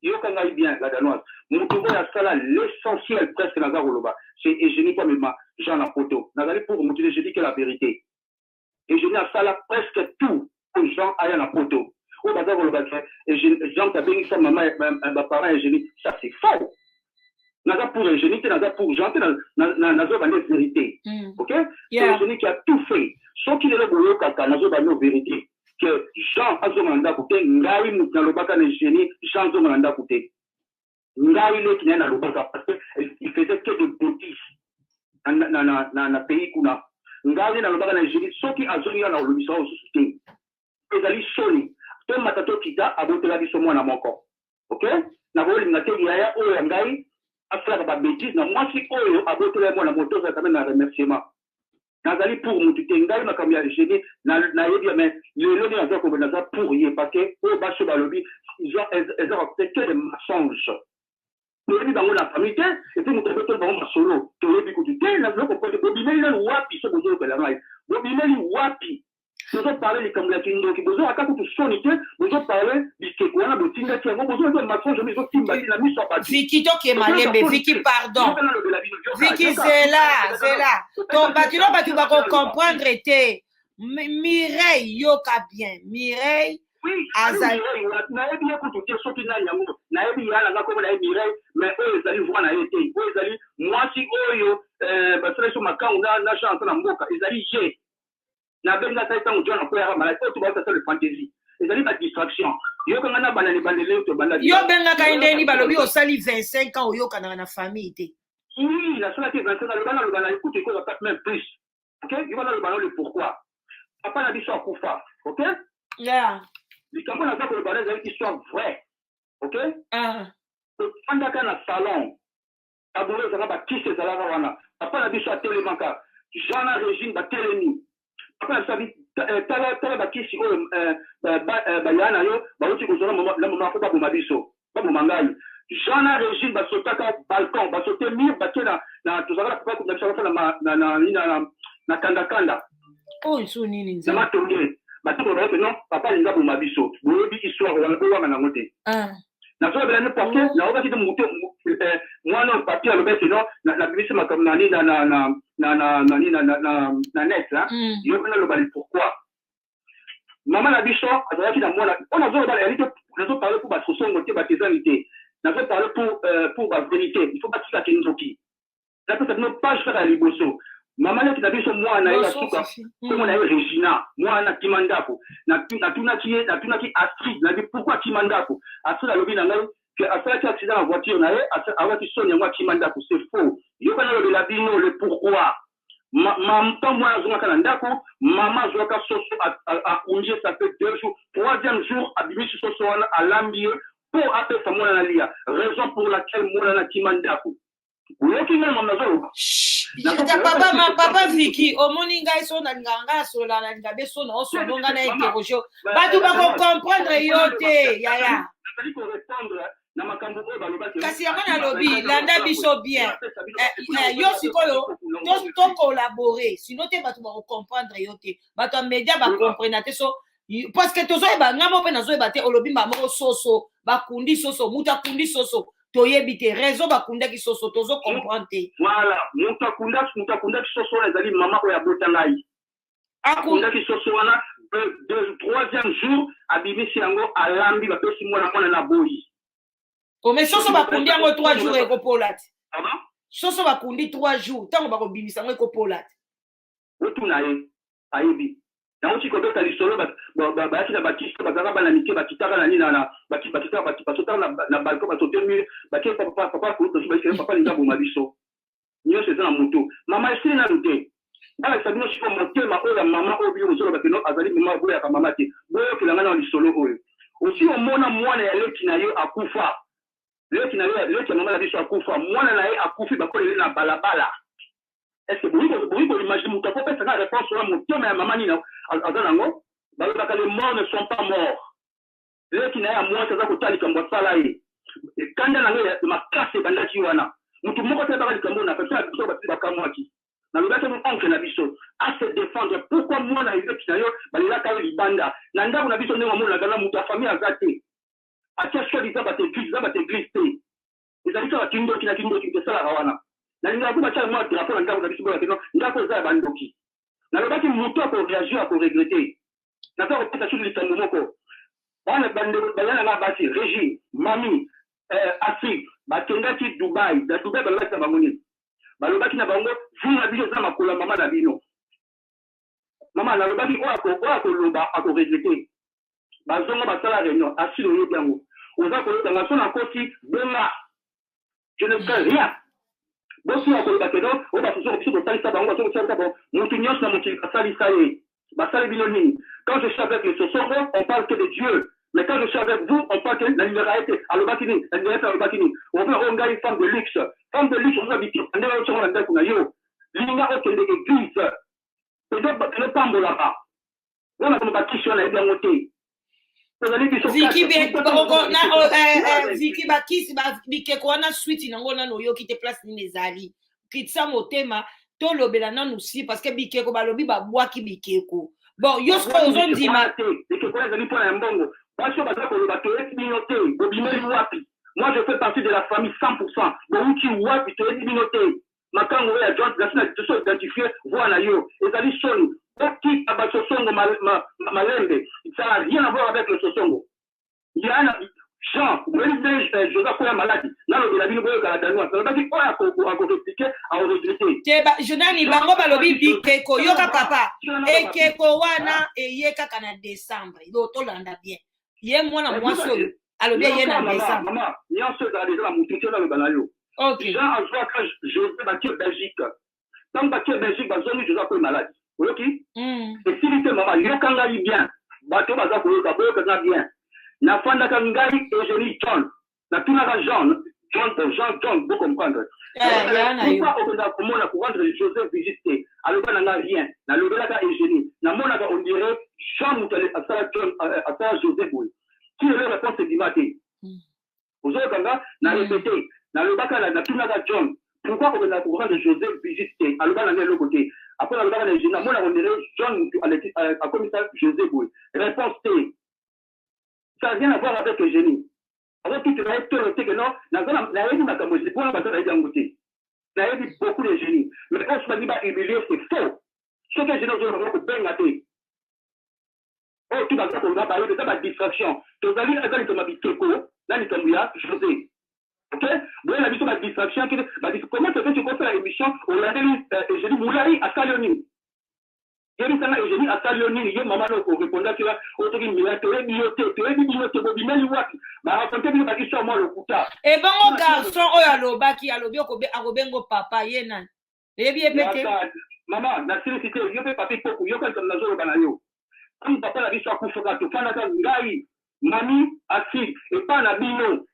Yokanga bien la danoise. Mutubo ya sala l'essentiel presque na Goloba. C'est Eugénie pas même Jean la photo. Nazali pour montrer je dis que la vérité. Eugénie a sala presque tout aux gens à la photo. Au bazar Goloba et Jean ta béni sa maman ma parent Eugénie, ça c'est faux. Naza pour Eugénie, naza pour Jean, naza ba vérité. OK? C'est Eugénie qui a tout fait. Sauf qu'il est le boulot kaka naza ba vérité. Que Jean azomanda côté ngai mutu na lobaka na Eugénie, Jean azomanda côté. Ngai le qui na lobaka parce que il faisait que de bêtises na pays kuna. Ngai na lobaka na Eugénie, soki azongi na lobisa au soutien. Ezali soni. To matato kita abotela biso mwana moko. OK? Na boli ngate yaya oyo ngai afala ba bêtises na mwasi oyo abotela mwana moto za quand même un remerciement. Nazali pour mutu tengai makambi ya Eugénie na yebi mais le na za ko na pour y parce que au bacho balobi ils ont fait que des mensonges. Nous dans la famille et puis nous devons dans un solo. Tu yebi ko tu na zo ko ko bimeli na wapi so bozo ko la mai. Bo bimeli wapi. Nous avons parlé comme la kindo qui besoin à quand tu sonité, nous avons parlé bisque quoi na botinga qui a besoin de mensonges mais zo timba la mise sur papier. Vicky to ke malembe, Vicky pardon. Vicky c'est là. Ton bâtiment tu vas comprendre était Mireille yoka bien. Mireille azali na ebi ya kutu te soki na yango na ebi ya na ko na Mireille mais eux ils allaient voir na été eux ils allaient mwasi oyo ba très sur makangu na chance na mboka ils allaient je na benga taita mujana ko ya mala to ba ça le fantaisie ils allaient ba distraction yo kanga na banani bandele to banda yo benga ka ndeni balobi osali 25 ans oyo kana na famille te. Oui, la seule qui est 25 ans le bana écoute il cause pas même plus. OK, il va dans le bana le pourquoi. Papa n'a dit ça kufa. OK? Yeah. Les campagnes n'a pas que le bana c'est une histoire vraie. OK? Pendant qu'on a salon aboué ça va qui c'est ça là wana. Papa n'a dit ça télémanka. Jean Régine ba téléni. Papa n'a dit tala ba qui si ba yana yo ba uti ko zona la mama ko ba mabiso. Ba mangai. Jean Régine va sauter à balcon, va sauter mur, va sauter na tuzala pas comme ça na kanda. Oh, ils sont nini nza. Na matonge. Ba to ba non, papa linga bo mabiso. Boyebi histoire on ko wanga na ngote. Na so bela ne porter, na oba ki de muto moi non papier le bête non, na bimisi makam na ni na net là. Yo na le bali pourquoi? Maman la bicho, azaki na moi on a zo ba elle on a parlé pour ba sosongo te ba tezanité. N'a pas parlé pour la vérité. Il faut pas que tu aies là peut-être non pas faire la liboso. Maman qui t'a dit moi na ya suka. Comme on a eu Regina, moi na Kimandako. Na tuna ki Astrid, na dit pourquoi Kimandako? Astrid a levé na ngai que Astrid a accident en voiture na avec qui sonne moi Kimandako, c'est faux. Yo kana le labino le pourquoi. Maman moi zo kana ndako, maman zo ka soso a unje ça fait 2 jours, 3e jour a bimi soso à l'ambieu. Pour appeler ça mon analia, raison pour laquelle mon ana Kimandako. Vous qui même mon nazo. Papa Vicky, au moninga so na nganga so la na ngabe so na so donga na interroger. Ba tu ba comprendre yote yaya. C'est pour répondre na makambo ko ba loba. Kasi yamana lobi landa biso bien. Yo sikoyo to collaborer, sinon te ba tu ba comprendre yote. Ba to média ba comprendre te so parce que tozo e ba ngamo pe nazo e ba te olobi ba moko soso ba kundi soso muta kundi soso toyebi te raison ba kunda ki soso tozo comprendre. Voilà, muta kunda ki soso ezali mama ko ya botangai. Akunda ki soso wana 3e jour abimisi yango alambi ba pesi mwana na boyi. O mais soso ba kundi yango 3 jours e ko polati. Pardon? Soso ba kundi 3 jours tango ba ko bimisa yango e ko polati. Otuna ye ayebi. Na uchi ko beta lisolo ba yaki na bakisi bazaka bana mike bakitaka na nina na bakitaka basotaka na balcon basote mur bakye papa ko to ba papa linga boma biso nyo c'est na moto mama esili na lute ala sabino chiko motema ola mama obi ozolo bakeno azali mama boya ka mama te boyo kilanga na lisolo oyo aussi omona mwana ya leki na yo akufa leki mama na biso akufa mwana na ye akufi bakolele na balabala. Est-ce que vous imaginez mon capot peut faire réponse sur mon thème à maman nina azanango les morts ne sont pas morts. Les qui n'a moi ça ko tali kambo sala yi kanda na ngaya ma kase bandaki wana mutu moko te bali kambo na pesa biso ba kamwaki na lobaka mon oncle na biso à se défendre pourquoi moi na ile qui na yo bali la ka libanda na ndako na biso ndenge mo na gala mutu famille azate atia soi-disant batéglise te ezali kaka kindoki na kindoki tosalaka wana nalingaka mpo batia mwa drapo na ndako na biso boya keno ndako eza ya bandoki nalobaki moto akoreagir akoregrete naza kopesa susu likambo moko wana bandeko bayananga basi régime mami asif bakendaki dubai na dubai balobaki na bango nini balobaki na bango vino na biso eza makolo ya mama na bino mama nalobaki oyo akoloba akoregrete bazonga basala réunion asili oyebi yango oza koyebanga so nakosi benga je ne fais rien bosi akoloba keno oyo basoso biso tosalisa bango basokosalisa bango motu nyonso na mokili basalisa ye basali bino nini quand je suis avec le Sosongo on parle que de Dieu mais quand je suis avec vous on parle que la libéralité alobaki nini la libéralité alobaki nini ope onga une femme de luxe oza biki ndenge osongo na ndako na yo linga okende église peut-être keno pambolaka wana kono bakisi wana yebi yango te Viki bakisi bikeko wana suite nango nano yoki te place nini ezali kitisa motema tolobela nanu si parce que bikeko balobi babwaki bikeko bon yo siko ozondima bikeko ezali mpona ya mbongo basi baza koloba toyebi bino te bobimeli wapi moi je fais partie de la famille 100% bouti wapi toyebi bino te makango oyo ya joint gasi na toso identifie voix na yo ezali soni oki abasosongo malembe ça n'a rien à voir avec le Sosongo. Il y a un Jean, Joseph Koya malade, là le bino boyo kala danwa, ça veut dire quoi à expliquer à regretter. Teba Jonani bango balobi bikeko yoka papa ekeko wana eyeka kana décembre do to landa bien. Ye mwana mwaso alobi ye na décembre. Maman, nyonso za déjà la mututo na le banayo. OK. Jean a joué quand Joseph battu Belgique. Tant battu Belgique bazoni Joseph Koya malade. Ok? Et si tu maman yokanga bien. Bato baza koyoka boyoka bien nafandaka ngai Eugénie John natunaka John vous comprendre pourquoi okenda komona rendre Joseph visite aloba nanga rien nalobelaka Eugénie namonaka on dirait Jean mutale asala Joseph boy qui est la réponse ebima te ozokanga na répété nalobaka natunaka John pourquoi okenda rendre Joseph visite aloba nanga eloko te après nalobaka na Eugénie namona on dirait John a commissaire Joseph boy réponse T. Ça n'a rien à voir avec le génie. Alors que tu vas être noté que non, n'a dit ma camouflage, pour la bataille d'Angouté. N'a dit beaucoup de génie. Mais on se dit pas humilier, c'est faux. Ce que j'ai dans le bien gâté. Oh, tu vas parler de ta distraction. Tu vas dire, regarde, tu m'as dit Keko, là, tu m'as dit José. Ok? Vous avez vu ma distraction. Comment tu peux faire l'émission? On l'a dit, j'ai dit, Moulaï à Saloni. Yeri sana Eugénie asalio nini ye mama no ko répondre que otoki mila to binote bobimeli wapi ba raconter bino bakisho moi lokuta e bango garçon oyo alobaki alobi akobengo papa ye nani ebi epeke mama na cité yo pe papi poku yo quand na zolo bana yo comme papa la biso akufoka to fana ka ngai mami asi e pa na bino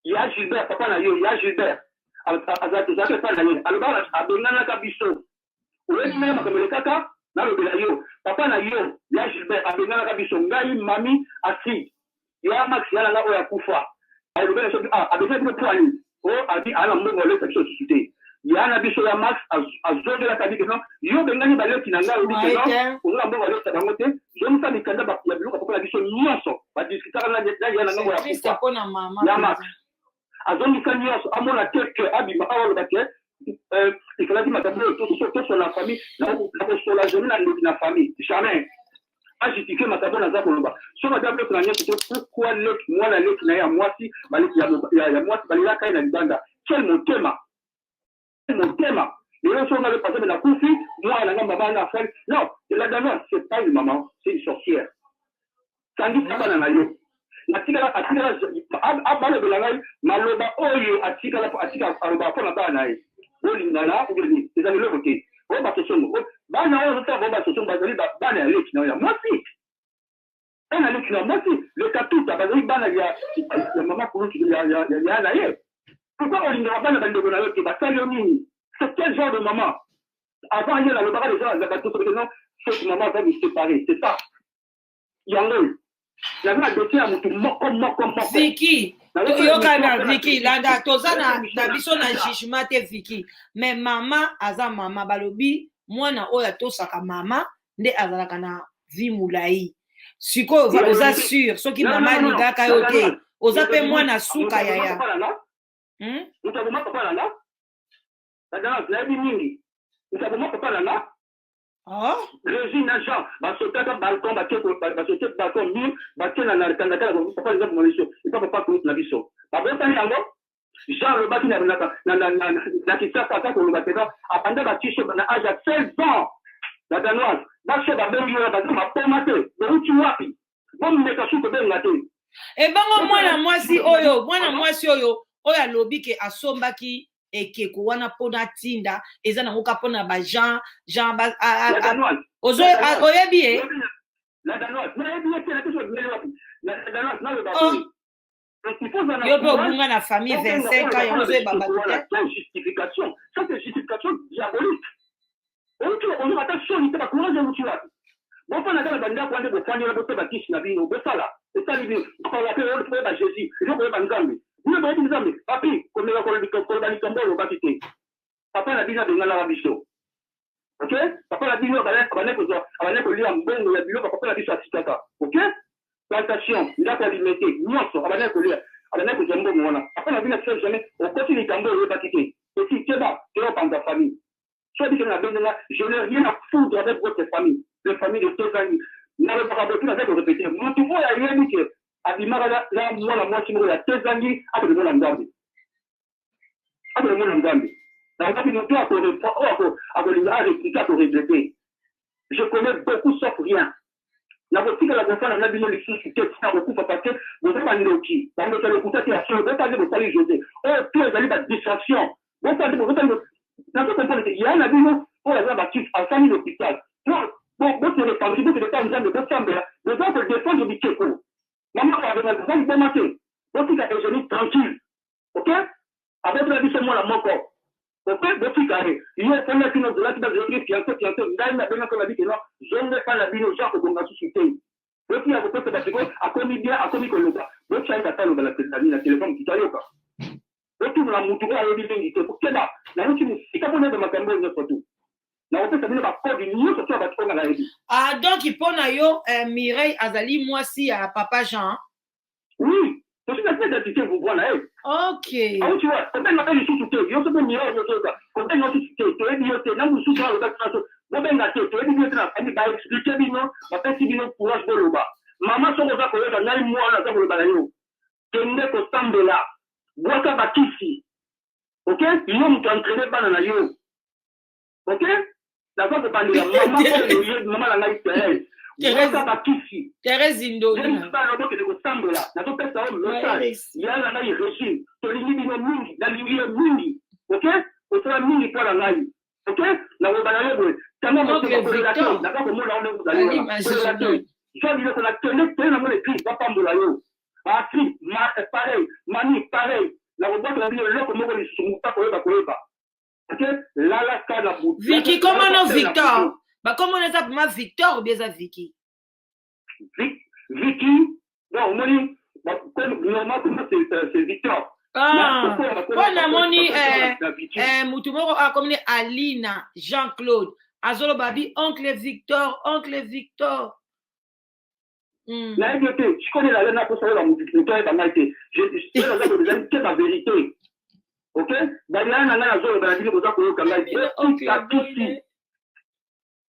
ya Gilbert papa na yo ya Gilbert azatu zake pa na yo aloba abengana ka biso oye même comme kaka na le belayo papa na yo ya Gilbert abengana ka biso ngai mami asi ya Max ya nga oya kufa ale bela so abengana ko twani o abi ala mbongo le section société ya na biso ya Max azongela ka biko non yo bengani baleti na nga obi que non o la mbongo le tabango te je me sens mikanda ba ya biluka papa na biso nyonso ba discuter na ya na nga oya kufa ya Max azongi ka nyonso amona teke abima awalo bake il fallait dire madame tout sur la famille là sur la journée la famille jamais agitiquer madame na za koloba so madame le plan c'est pourquoi moi la lettre na ya moi si ya moi si balila kai na libanda quel motema les gens sont dans le passé de la coufi moi la maman na fait non la dame c'est pas une maman c'est une sorcière ça dit pas na yo atikala abale belangai maloba oyo atikala aloba pona bana ye olingala ubeni ezali loko te o basosongo bana oyo zotava basosongo bazali bana ya leki na ya mwasi bana leki na mwasi le katuta bazali bana ya mama kuluki ya na ye pourquoi olingala bana bandeko na yo te basali yo nini c'est quel genre de maman avant ye nalobaka les gens ya batoto non cette maman va nous séparer c'est ça yango yazana dossier ya mutu moko Viki yokana Viki landa tozana na biso na jugement te Viki mais mama aza mama balobi mwana oyo atosaka mama nde azalaka na vie mulayi sikoyo oza sûr soki mama alingaka yo te oza mpe mwana suka yaya mutaboma papa nanga nayebi mingi mutaboma papa nanga Régine Jean basotaka balcon basote balcon mur batie na kandaka papa eza moleso epa papa kout na biso babotani yango Jean lobaki na kisasa ata koloba peza apanda batie na âge ya 16 ans la danoise basho babengi oyo baza mapoma te bouti wapi bomeka su kobenga te ebongo mwana mwasi oyo alobi ke asombaki ekeko wana mpona tinda eza nango ka mpona bajean oyebi ye yo mpe obunga na famille 25 ans yango ozoyeba bato justification ça c'est justification diabolique on ata soni te bacourage euti wapi bofana kaka bandako ande bofandela boseba kisi na bino bosala esali bino kola mpe oyoba jésus ezokoyeba nzambe bino boyebi nzambe papi komeka koloba likambo olobaki te papa na bino abenganaka biso ok papa na bino abane kolia mbongo ya biloko papa na biso asikaka ok plantation ndako ya limete nyonso abane kolia abane kozwa mbongo wana papa na bino asikaka jamais okoti likambo oyebaki te esi keba toyopanza famille soit dit que je n'ai rien à foutre avec votre famille, les familles de tes amis. N'avez pas besoin de répéter. Mon tout voit rien dit que Abimara là moi la moitié de la tes amis après le monde en Gambie. Après le monde en Gambie. Dans le nous doit pour répéter. Je connais beaucoup sauf rien. Na voici que la personne a bien les sous que ça beaucoup parce que vous avez pas noki. Dans le écouter la chose, vous avez pas les José. Oh, tu es allé la distraction. Vous avez dans ce comprendre il y a un avis pour les abattus à 5 000 l'hôpital. Bon, c'est les familles, c'est les femmes, de défendre. Les autres défendent du Kéko. Maman va venir, vous allez bon matin. Vous êtes à génie tranquille. Ok? Avec la vie, c'est moi la moko. Ok? Vous êtes carré. Il y a un peu de la vie de fiancé, il y a une bonne la vie que non, je ne vais pas la vie aux gens que vous m'avez suscité. Vous êtes à votre côté, à commis bien, à commis que le gars. Vous êtes à la téléphone qui t'a eu. Retourne la mouture à l'obligation pour que là, la routine, si quand on est de ma campagne de photo, la routine, ça veut dire pas du mieux, surtout à votre à la vie. Ah, donc, il peut nayo, Mireille Azali, moi, si, à Papa Jean. Oui, c'est une espèce d'attitude, vous voilà, ok. Ah, tu vois, quand elle m'appelle ici, tout est, il y a ce Mireille, quand elle m'a dit, tu es bien, là, vous souffrez le bac, vous ben gâté, tu es bien, elle m'a expliqué, bien, ma petite bien, courage de l'oba. Maman, son repas, pour elle, n'a eu moi, là, pour le balayo. Tu n'es qu'au stand là. Boaka bakisi. Ok? Yo mutu entraîné bana na yo. Ok? D'accord que bani la maman ko yo maman la ngai Thérèse. Boaka bakisi. Thérèse Indo. Je ne sais pas donc que ko sambo là. Na to pesa o message. Ya la ngai régime. To lingi bino mingi, na lingi mingi. Ok? O sera mingi pour la ngai. Ok? Na wo bana yo. Tama mo ko relation. D'accord que mo la on vous allez. Relation. Je dis que la tenue na mo le cri, va pas mbola yo. Patrick, pareil, Mani, pareil. La robote, la vie, l'autre, moi, les sous-moutas, ok? Là, la bouche. Vicky, comment non, Victor? Bah, comment on est ça pour moi, Victor ou bien ça, Vicky? Vicky, non, moi, normalement, pour moi, c'est Victor. Ah, on a moni, Moutoumoro a comme Alina, Jean-Claude, Azolo Babi, oncle Victor. La vérité, je connais la laine pour savoir la multiplication et la maïté. Je sais la vérité. Ok? D'ailleurs, on a la zone de la ville pour ça que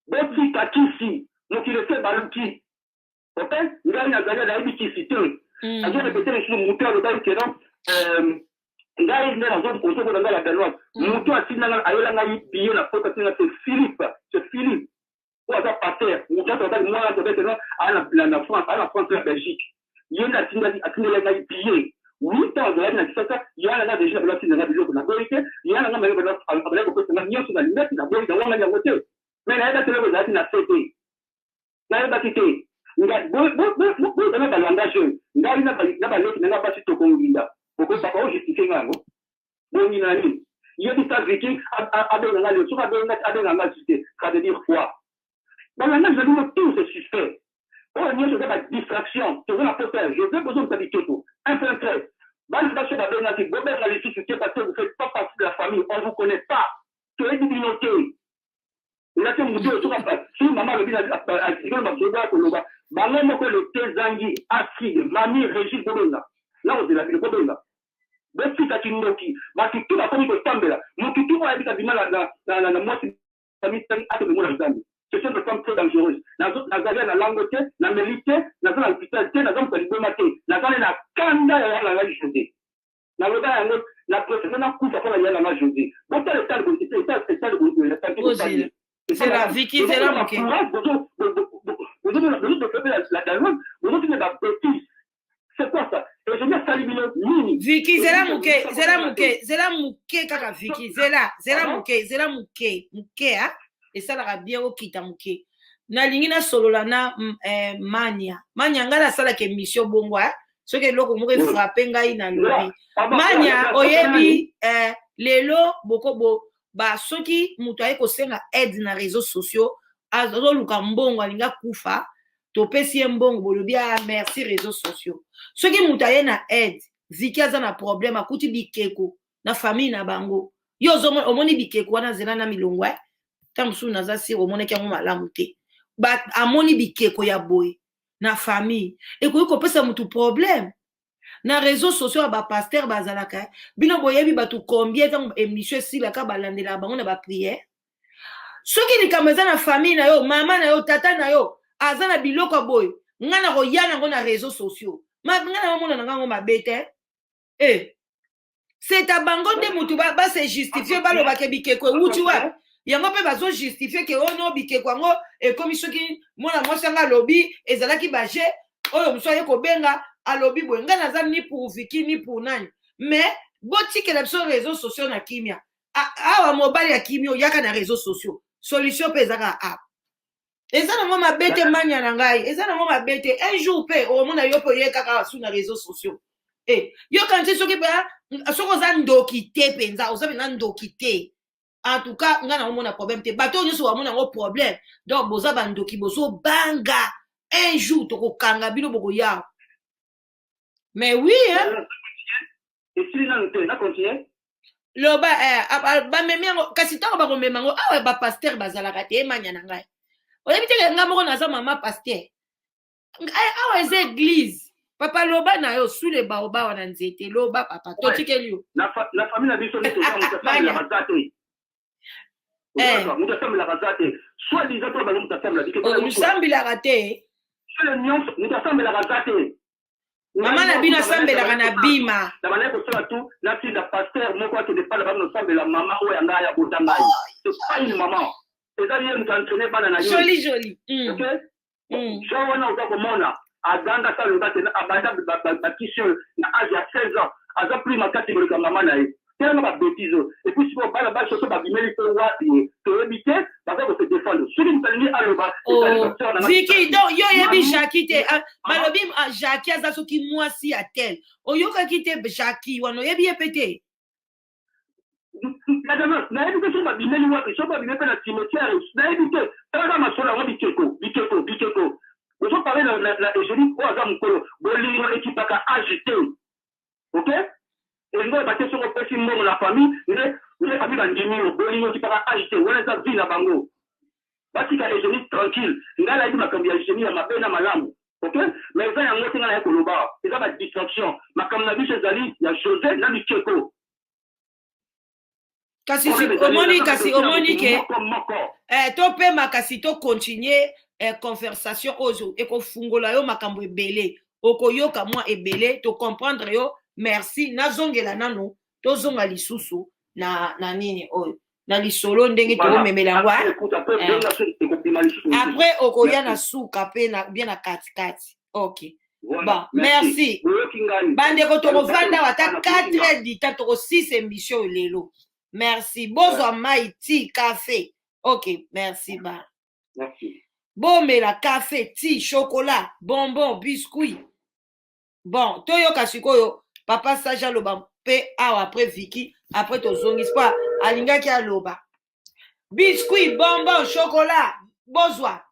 Boti Kakisi, donc il est fait Baluki. Ok? Il a une agréable à la Bikisi. Il a répété les choses moutées à l'hôtel qui est dans. Il a une zone pour ça que la Danoise. Moutou a signé à Yolanga Yipi, la faute c'est Philippe. C'est Philippe. Pour avoir passé, nous avons la France, la Belgique. Il y a une activité pillée. 8 ans de l'année, il y a la déjà de la Chine, la vérité, il y a la même de la Union sur la limite, la vérité, la vérité. Mais la vérité, la vérité, la vérité. La vérité, il y a beaucoup de langage. Il y a une vérité qui n'a pas su te conduire. Pourquoi ça va justifier un mot? Bon, il y a des tas de viking à donner le soir, à donner la justice. Ça veut dire quoi? Dans la même, je dis tout c'est suspect. Oh, il y a la distraction. Tu veux la faire. Je veux besoin de t'habituer tout. Un peu très. Dans le marché de la Bénatique, vous avez la justice parce que vous ne faites pas partie de la famille. On ne vous connaît pas. Tu es divinoté. Il a fait mon Dieu, tu vas pas. Si maman le dit à Tigol, ma soeur, que le bango moko le tezangi acide mami Régis Bobenga là de la ville Bobenga befika kindoki batutu bakomi kotambela motutu oyo ayebika bima na mwasi misani ate memona nzambe c'est une femme très dangereuse nazali na lango te na meli te naza na hôpital te naza moto liboma te nazali na kanda ya yana ngai José naloba yango na préféré nakufa mpo na yana nanga José botala etale c'est la Vicky c'est la moke c'est quoi ça et je me salue nini Vicky c'est la moke kaka Vicky c'est la moke hein et ça la bien okita moke na lingi na solola na mania ngai na sala ke mission bongo hein ce que loko moko frappé ngai na lobi mania oyebi lelo bokobo ba soki mutu aye kosenga aide na réseaux sociaux azoluka mbongo alinga kufa topesi mbongo bolobi merci réseaux sociaux soki mutu aye na aide Vicky aza na problème akuti bikeko na famille na bango yo omoni bikeko wana zela na milongo tamusu naza si omoni kyango malamu te ba amoni bikeko ya boy na famille ekoki kopesa mutu problème na réseaux sociaux ba pasteur bazalaka bino boyebi batu combien tant émission esilaka balandela bango na ba prière soki likambo eza na famille na yo mama na yo tata na yo aza na biloko boy ngana koyana ngo na réseaux sociaux ngana mona na ngango mabete c'est ta bango de mutu ba se justifier baloba ke bikeko uti wa yango pe bazo justifier ke ono bikeko ngo ekomi soki mona mwasanga lobi ezalaki baje oyo musoye ko benga alobi boye nga naza ni pour Vicky ni pour nani mais botikela biso réseaux sociaux na kimia awa mobali ya kimio yaka na réseaux sociaux solution pe ezaka app eza nango mabete mania na ngai eza nango mabete un jour pe omona yo pe ye kaka su na réseaux sociaux yo kanti soki pe soko za ndoki te penza ozabe na ndoki te en tout cas nga na omona problème te bato nyonso wamona ngo problème donc boza bandoki bozo banga un jour tokokanga bino boko ya mais oui hein et si na continuer loba ba memengo kasi tango ba komemango awa ba pasteur bazalaka te emanya na ngai oyebi te nga moko naza mama pasteur awa eza église papa loba na yo sous le baoba wana nzete loba papa totikeli yo na famille na biso ni toza mutasambela bazate mutasambela bazate soit disant to ba mutasambela dikeko musambela te le nyonso mutasambela bazate mama na bino asambelaka na bima na bana kosala tout na tinda pasteur moko akende pala bana osambela mama oyo ya ngai ya botanga c'est pas une maman eza ye mutu entraîné bana na yo joli ok jo wana oza komona aganga sa loba te abanda bakisio na age ya 16 ans aza plus makasi koleka mama na ye tellement babétise et puis sipo bana baso so babimeli mpe wapi toyebi te baza kose défendre soki motalingi aloba Vicky donc yo yebi Jackie te balobi Jackie aza soki mwasi ya tel oyokaki te Jackie wana oyebi ye pe te nayebi te so babimeli wapi so babimeli mpe na cimetière nayebi te talaka masolo yango bikeko ozopare na égérie oyo aza mokolo bolingo ekipaka age te ok elingo ebate soko opesi mbongo na famille nde famille bandimi yo bolingo ekipaka age te wana eza vie na bango batika égérie tranquille ngai nayebi makambo ya génie ya mabe na malamu ok mais eza yango te ngai naye koloba eza badistraction makambo na biso ezali ya José na bikeko kasi omoni ke topema kasi tocontinue conversation oyo ekofungola yo makambo ebele okoyoka mwa ebele tocomprendre yo merci nazongela nano tozonga lisusu na nini oyo na lisolo ndenge toomemela yango après okoya na suka mpe bien na katikati ok bon merci bandeko tokovanda ata 4 heures du temps toko 6 émission lelo merci bozwa mai ti café ok merci ba merci bomela café ti chocolat bonbon biscuit bon toyoka sikoyo papa sage aloba mpe awa après Vicky après tozongisi mpo alingaki aloba biscuit bonbon chocolat bozwa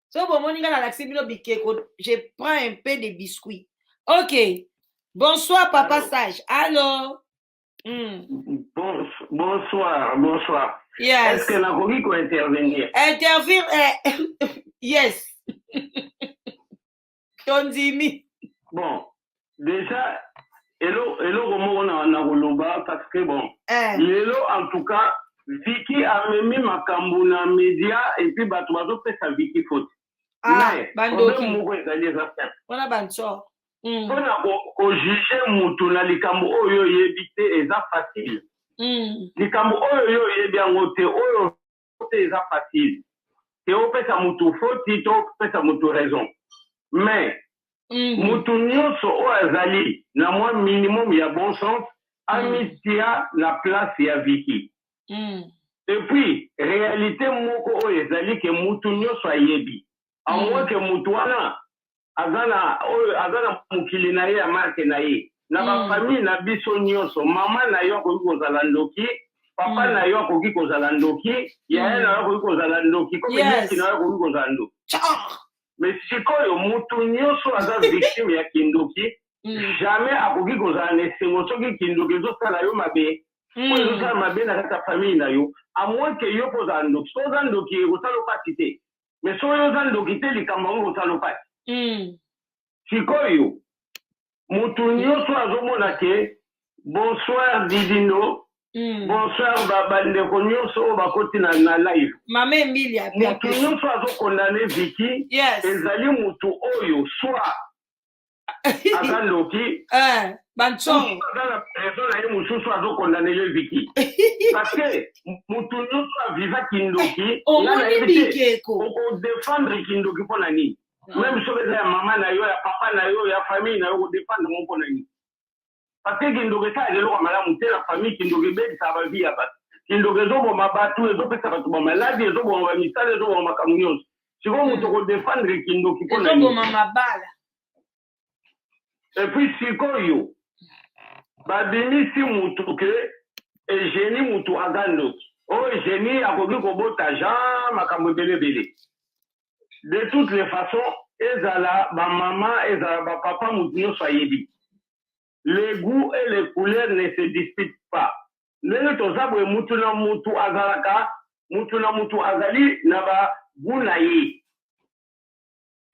so bomoni nga nalakisi bino bikeko je prends un peu de biscuit ok bonsoir papa sage allo Bonsoir. Yes. Est-ce que nakoki ko intervenir? Intervenir, yes. Tonzimi. Bon, déjà, hello, na koloba, parce que bon, lelo, en tout cas, Vicky a mis ma na média, et puis, bah, tu vas faire sa Vicky faute. Mais, bandoki. On a banso. On a jugé mutu na likambo oyo yebite eza facile. Likambo oyo yebi angote oyo eza facile. Te opesa mutu faute, te opesa mutu raison. Mais, mutu nyonso o azali na mwa minimum ya bon sens amitia la place ya Vicky. Et puis réalité moko o ezali ke mutu nyonso ayebi. A moins que mutu wana azana mukili na ye ya marke na ye. Na ba famille na biso nyonso mama na yo akoki kozala ndoki, papa na yo akoki kozala ndoki, yaya na yo akoki kozala ndoki, comme yaki na yo akoki kozala ndoki. Mais sikoyo mutu nyonso aza victime ya kindoki, jamais akoki kozala na esengo soki kindoki ezosala yo mabe, po ezosala mabe na kati ya famille na yo, à moins que yo kozala ndoki. So oza ndoki ekosala opasi te, mais so oyo oza ndoki te likambo yango ekosala opasi. Sikoyo mutu nyonso azomona ke bonsoir Didino, bonsoir bandeko nyonso oyo bakoti na live. Mama Emilia mutu nyonso azokondane Vicky, ezali mutu oyo soit aza ndoki bantsongo aza na raison na ye mosusu azokondane ye Vicky. Parce que mutu nyonso aviva kindoki okodefendre kindoki mpo na nini? Même si vous avez maman, papa, la famille, vous défendre mon point de vue. Parce que kindoke ça, il y a la famille, kindoke bête, ça va vivre. Kindoke zo bon mabatu, les autres ça va tout bon malade, les autres bon mamita, les autres bon macamions. Si vous vous défendre kindoke pour la et puis si koyo, babini si mutuke, et génie mutu agando. Oh génie a kobi kobota Jean makambo belebele. De toutes les façons, ezala ba maman, ezala ba papa mutu soyebi. Les goûts et les couleurs ne se disputent pas. Nene tozabwe mutu na mutu azalaka, mutu na mutu azali na ba gunaye.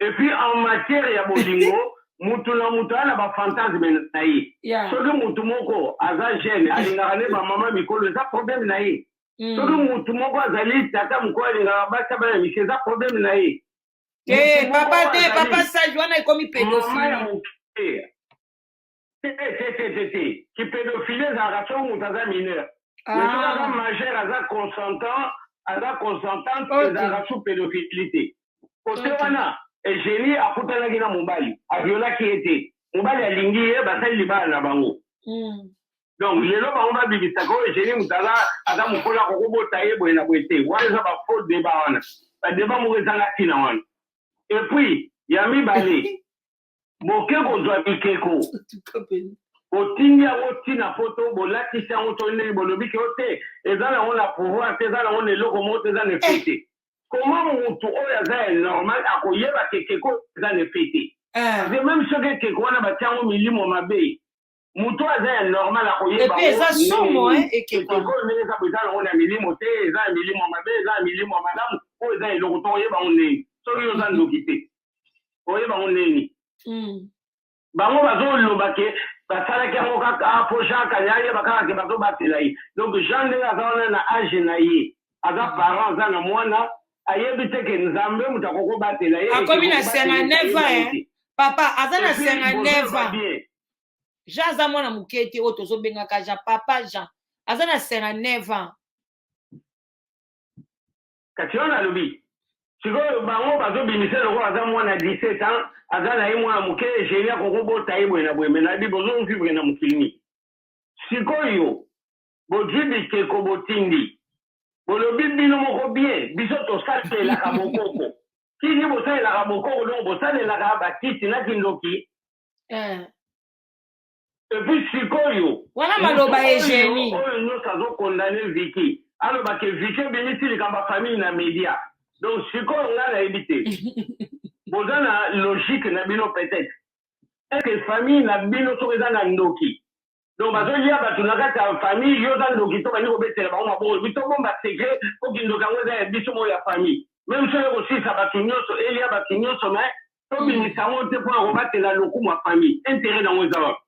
Et puis en matière ya bolingo, mutu na mutu ana ba fantasme na ye. Soki mutu moko aza jeune, alingaka ne ba maman mikolo eza problème na ye. Soki mutu moko azali tata moko alingaka basa bana mike eza problème na ye. Papa sage wana ekomi pédophile. Qui pédophile ezalaka soki mutu aza mineur. Mais soki aza majeur aza consentante ezalaka sous pédophilité. Kote wana egénie akutanaki na mobali aviolaki ye te. Mobali alingi ye basali libala na bango. Donc lelo bango babibisaka oyo egénie mutu aza mokola kokobota ye boye na boye te. Wana eza bafaux débat wana. Badébat moko ezanga ntina wana. Et puis, yami balé, boke kozwa bikeko. Otindi yango tina photo, bolakisi yango tone, bolobiki ote, ezala on la pouvoir, ezala on eloko moto, ezala ne fete. Comment mutu oyo aza normal, akoyeba kekeko ezala ne fete. Parce que même soki keko wana batiango milimo mabe, mutu aza normal akoyeba. Et puis eza somo, ekeko. Keko ezala ezala on a milimo te, ezala milimo mabe, ezala milimo malamu, oyo ezala eloko to oyeba oneni. Soki oza ndoki te oyeba ngo nini bango bazoloba ke basalaki yango kaka po Jean Kanya ayeba kaka ke bazobatela ye. Donc Jean ndenge aza wana na age na ye aza parent aza na mwana ayebi te ke nzambe mutu akokobatela ye akomi na 59 ans papa aza na 59 ans Jean aza mwana moke te oyo tozobengaka Jean papa Jean aza na 59 ans kati wana alobi sikoyo bango bazobimisa lokola aza mwana 17 ans aza na ye mwana moke egénie akokobota ye boye na boye me nayebi bozovivre na mokili sikoyo bozwi bikeko botindi bolobi bino moko bien biso tosalelaka bokoko kini bosalelaka bokoko donc bosalelaka batiti na kindoki epuis sikoyo wana maloba egénie oyo nyonso azokondane Vicky alobake Vicky ebimisi likambo ya famille na média. Donc, si on a l'habité, vous avez la logique, peut-être. Est-ce que la famille n'a pas de ndoki? Donc, parce que il y a une famille, il y a une ndoki, il y a une famille. Même si aussi, ça va tout il y a une to bimisango te pour rebatela lokumu ya famille intérêt nango eza wapi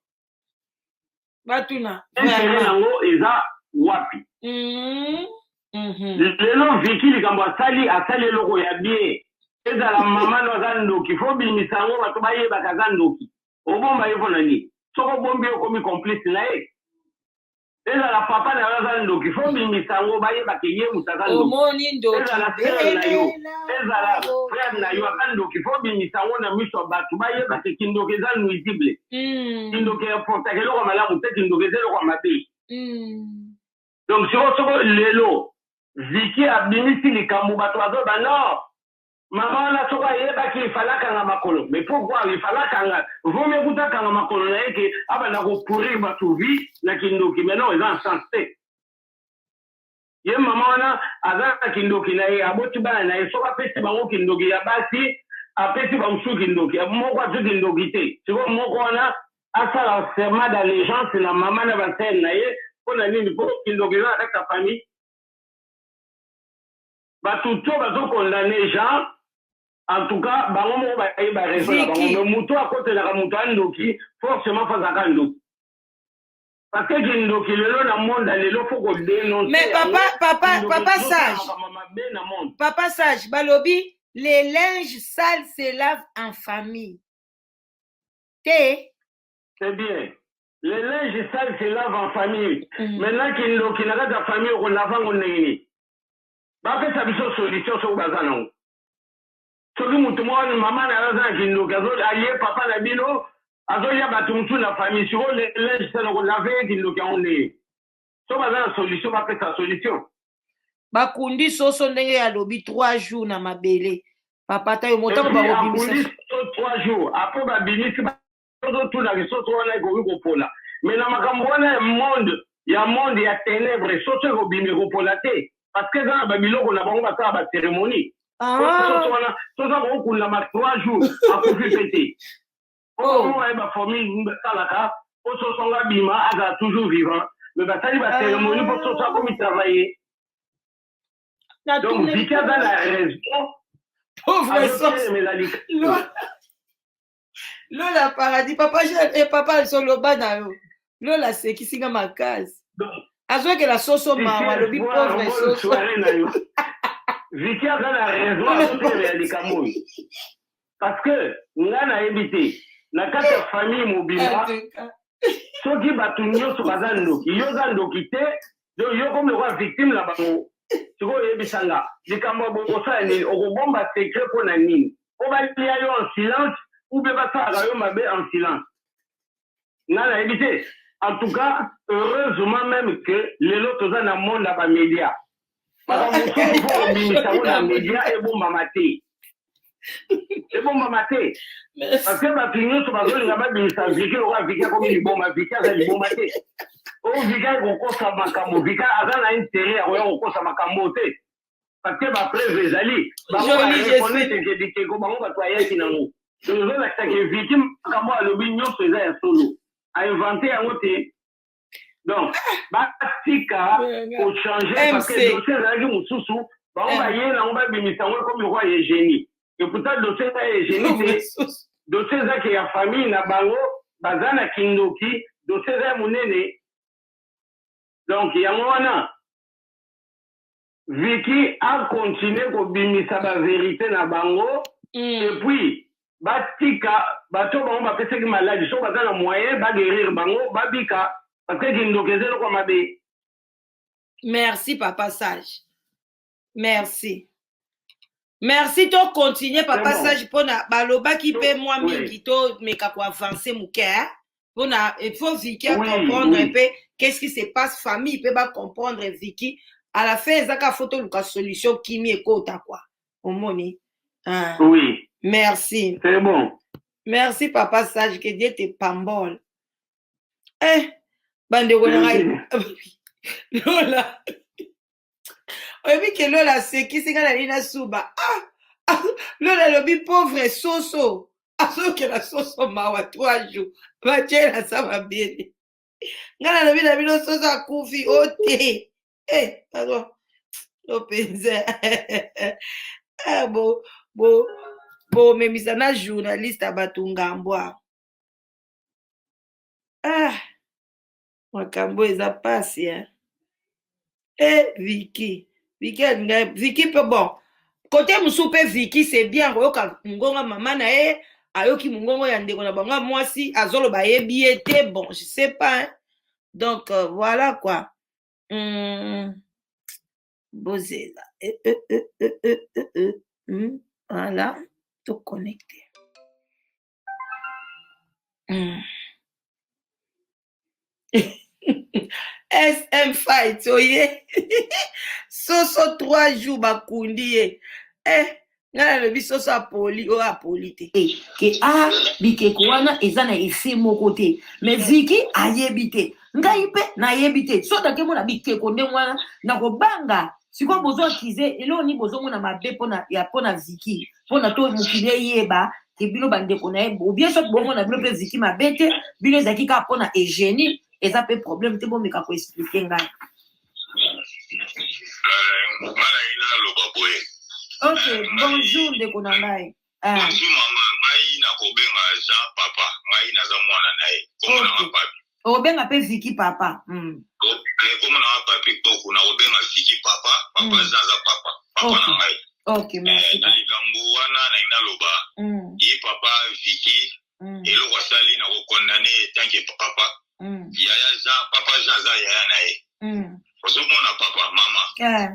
batuna intérêt nango eza wapi lelo viki likambo asali eloko ya bien ezala mama no aza ndoki fo bimisango bato bayebaka aza ndoki obomba ye mpo na nini soko obombi okomi complice na ye ezala papa na yo aza ndoki fo bimisango bayebaka ye moto aza ndoki ezala frère na yo ezala frère na yo aza ndoki fo bimisango na miso ya bato bayebaka kindoki eza nuisible kindoki eportaka eloko malamu te kindoki eza eloko ya mabe donc soko lelo viki abimisi likambo bato bazoba non mama wana soko ayebaki ifalakanga makolo mais pourquoi ifalakanga vome kutakanga makolo na ye ke abanda kopourrir bato vi na kindoki mais non eza nsens te ye mama wana aza na kindoki na ye aboti bana na ye soko apesi bango kindoki ya basi apesi bamosusu kindoki moko azu kindoki te siko moko wana asala serment d'allégeance na mama na basere na ye mpo na nini mpo kindoki eza na kati ya famille bato to bazokondane jean en tout cas bango moko bayeba raison na bango mais moto akotelaka moto andoki forcément fazaka ndoki parce que kindoki lelo na monde lelo fo kodénoncer mais papa sage balobi les linges sales se lavent en famille te c'est bien les linges sales se lavent en famille maintenant kindoki na kati ya famille okolavango ndenge nini bapesa biso solution soki baza nango soki moto moko mama na yo aza na kindoki alie papa na bino azolia bato mosusu na famille siko linge sale okolave ye kindoki yango ndenge so baza na solution bapesa solution bakundi soso ndenge alobi 3 jours na mabele papa ta yo motango bakobimisa 3 jours apres babimisi bazotunaki soso wana ekoki kopola mais na makambo wana ya monde ya ténèbre soso ekobima ekopola te parce que eza na babiloko na bango basala bacérémonie soso wana toza kokokunda ma 3 jours akufi pe te oyo bafamille basalaka po soso ngo abima azala toujours vivant mais basali bacérémonie mpo soso akomi travailler donc viki aza na raison lola paradis papa alisoloba na yo lola asekisinga makasi azwekela soso mawa alobi pauvre soso viki aza na raison azotelela likambo oyo parce que nga nayebi te na kati ya famille mobimba soki bato nyonso baza ndoki yo oza ndoki te yo komi lokola victime na bango sikoyo oyebisanga likambo ya bokosala nini okobomba secret mpo na nini po balia yo en silence ou bien basalaka yo mabe en silence nga nayebi te en tout cas heureusement même que lelo toza na monde ya bamédia makambo mosusu po obimisa ngo na média ebombama te parce que bato nyonso bazolinga babimisa viki lokola viki akomi liboma viki aza liboma te oyo viki akokosa makambo viki aza na intérêt ya koya kokosa makambo te parce que bapreuve ezali bango bareconnaître ke bikeko bango bato ayaki nango ozolakisa ke viki makambo alobi nyonso eza ya solo ainvente yango te donc batika kochange parce que dossier ezalaki mosusu bango baye nango babimisa yango ekomi lokola ya génie et pourtant dossier eza ya génie te dossier ezaki ya famille na bango baza na kindoki dossier eza ya monene donc yango wana viki akontinue kobimisa bavérité na bango et puis batika bato bango bapesaki maladi so baza na moyen baguérir bango babika parce que kindoki eza eloko mabe. Merci papa sage, merci to continuer papa sage mpona balobaki mpe mwa mingi to meka koavance moke mpona il faut Viki comprendre un peu qu'est-ce qui se passe famille mpe bacomprendre Viki à la fin ezaka foto luka solution kimi ekota kwa omoni oui merci c'est bon merci papa sage que Dieu te pambole bandeko na ngai lola oyebi ke lola asekisinga na lina suba lola lobi pauvre soso azokela soso mawa 3 jours batiela sa mabele nga na lobi na bino soso akufi ote pardon openza bomemisa na journaliste abatungambwa. Makambo eza pasi, hein. Vicky pe bon. Côté musupe Vicky, c'est bien. Koyoka ngonga mama na ayoki mungongo ya ndeko na banga mwasi azolo ba yebiete. Bon, je sais pas, hein. Donc, voilà quoi. Bozela. Voilà. Tout connecté. SM fight, oye. Soso 3 jours bakundi. Ngana le bisoso apoli o apolite. Ke bikeko wana ezana ese moko te. Mais Vicky ayebite. Ngai pe na yebite. So da kemo na bikeko nde mwana na kobanga. Siko bozo kize elo ni bozo mona mabe pona ya pona Vicky. Pona to mukile yeba ke bino bande kona ebo. Bien sûr bongo na bino pe Vicky mabete, bino zaki ka pona egeni. Et ça peut problème, c'est bon, mais quand on explique, ok, bonjour, de Konangai. Bonjour, maman. Ngai na kobenga Jean papa. Ngai na za mwana nae. Komo na papi. Obenga pe Vicky papa. Komo na papi toko na obenga Vicky papa. Papa zaza papa. Papa na ngai. Ok, merci. Na likambo wana na ina loba. Yi papa Vicky. Elo wasali na ko condamner tant que papa. Yaya Jean, papa Jean za yaya na ye. Ozomona papa, mama.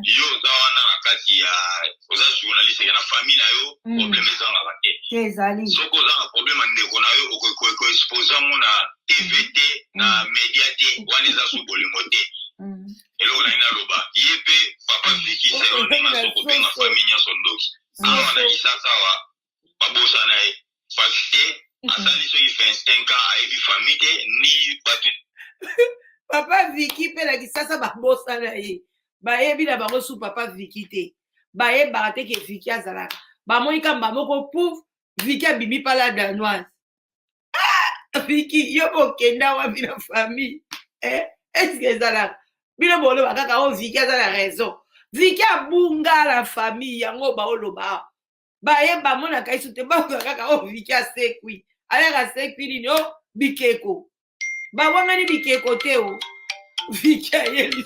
Yo za wana na kati ya oza journaliste ya na famille na yo, problème za na bake. Soko za na problème ndeko na yo ko expose mo na TVT na mediate wana za su bolimo te. Elo na ina loba. Yepe papa Vicky se ona soko benga famille sondoki. Awa na isasa wa babosa na ye. Parce asali so ifenstenka aibi famille ni batu. Papa Vicky pe la kisasa babosa na ye. Bayebi na bango su papa Vicky te. Baye barate ke Vicky azalaka. Ba monika mbamoko pouf Vicky abimi pala danoise. Vicky yo bokenda wa bina famille. Est-ce que ezalaka? Bino bolo bakaka o Vicky azala raison. Vicky abunga la famille yango ba oloba. Baye ba mona kaisu te ba kaka o Vicky asekwi. Alaka sekwi ni no bikeko. Ba wangani bikeko te o. Vicky ayeli.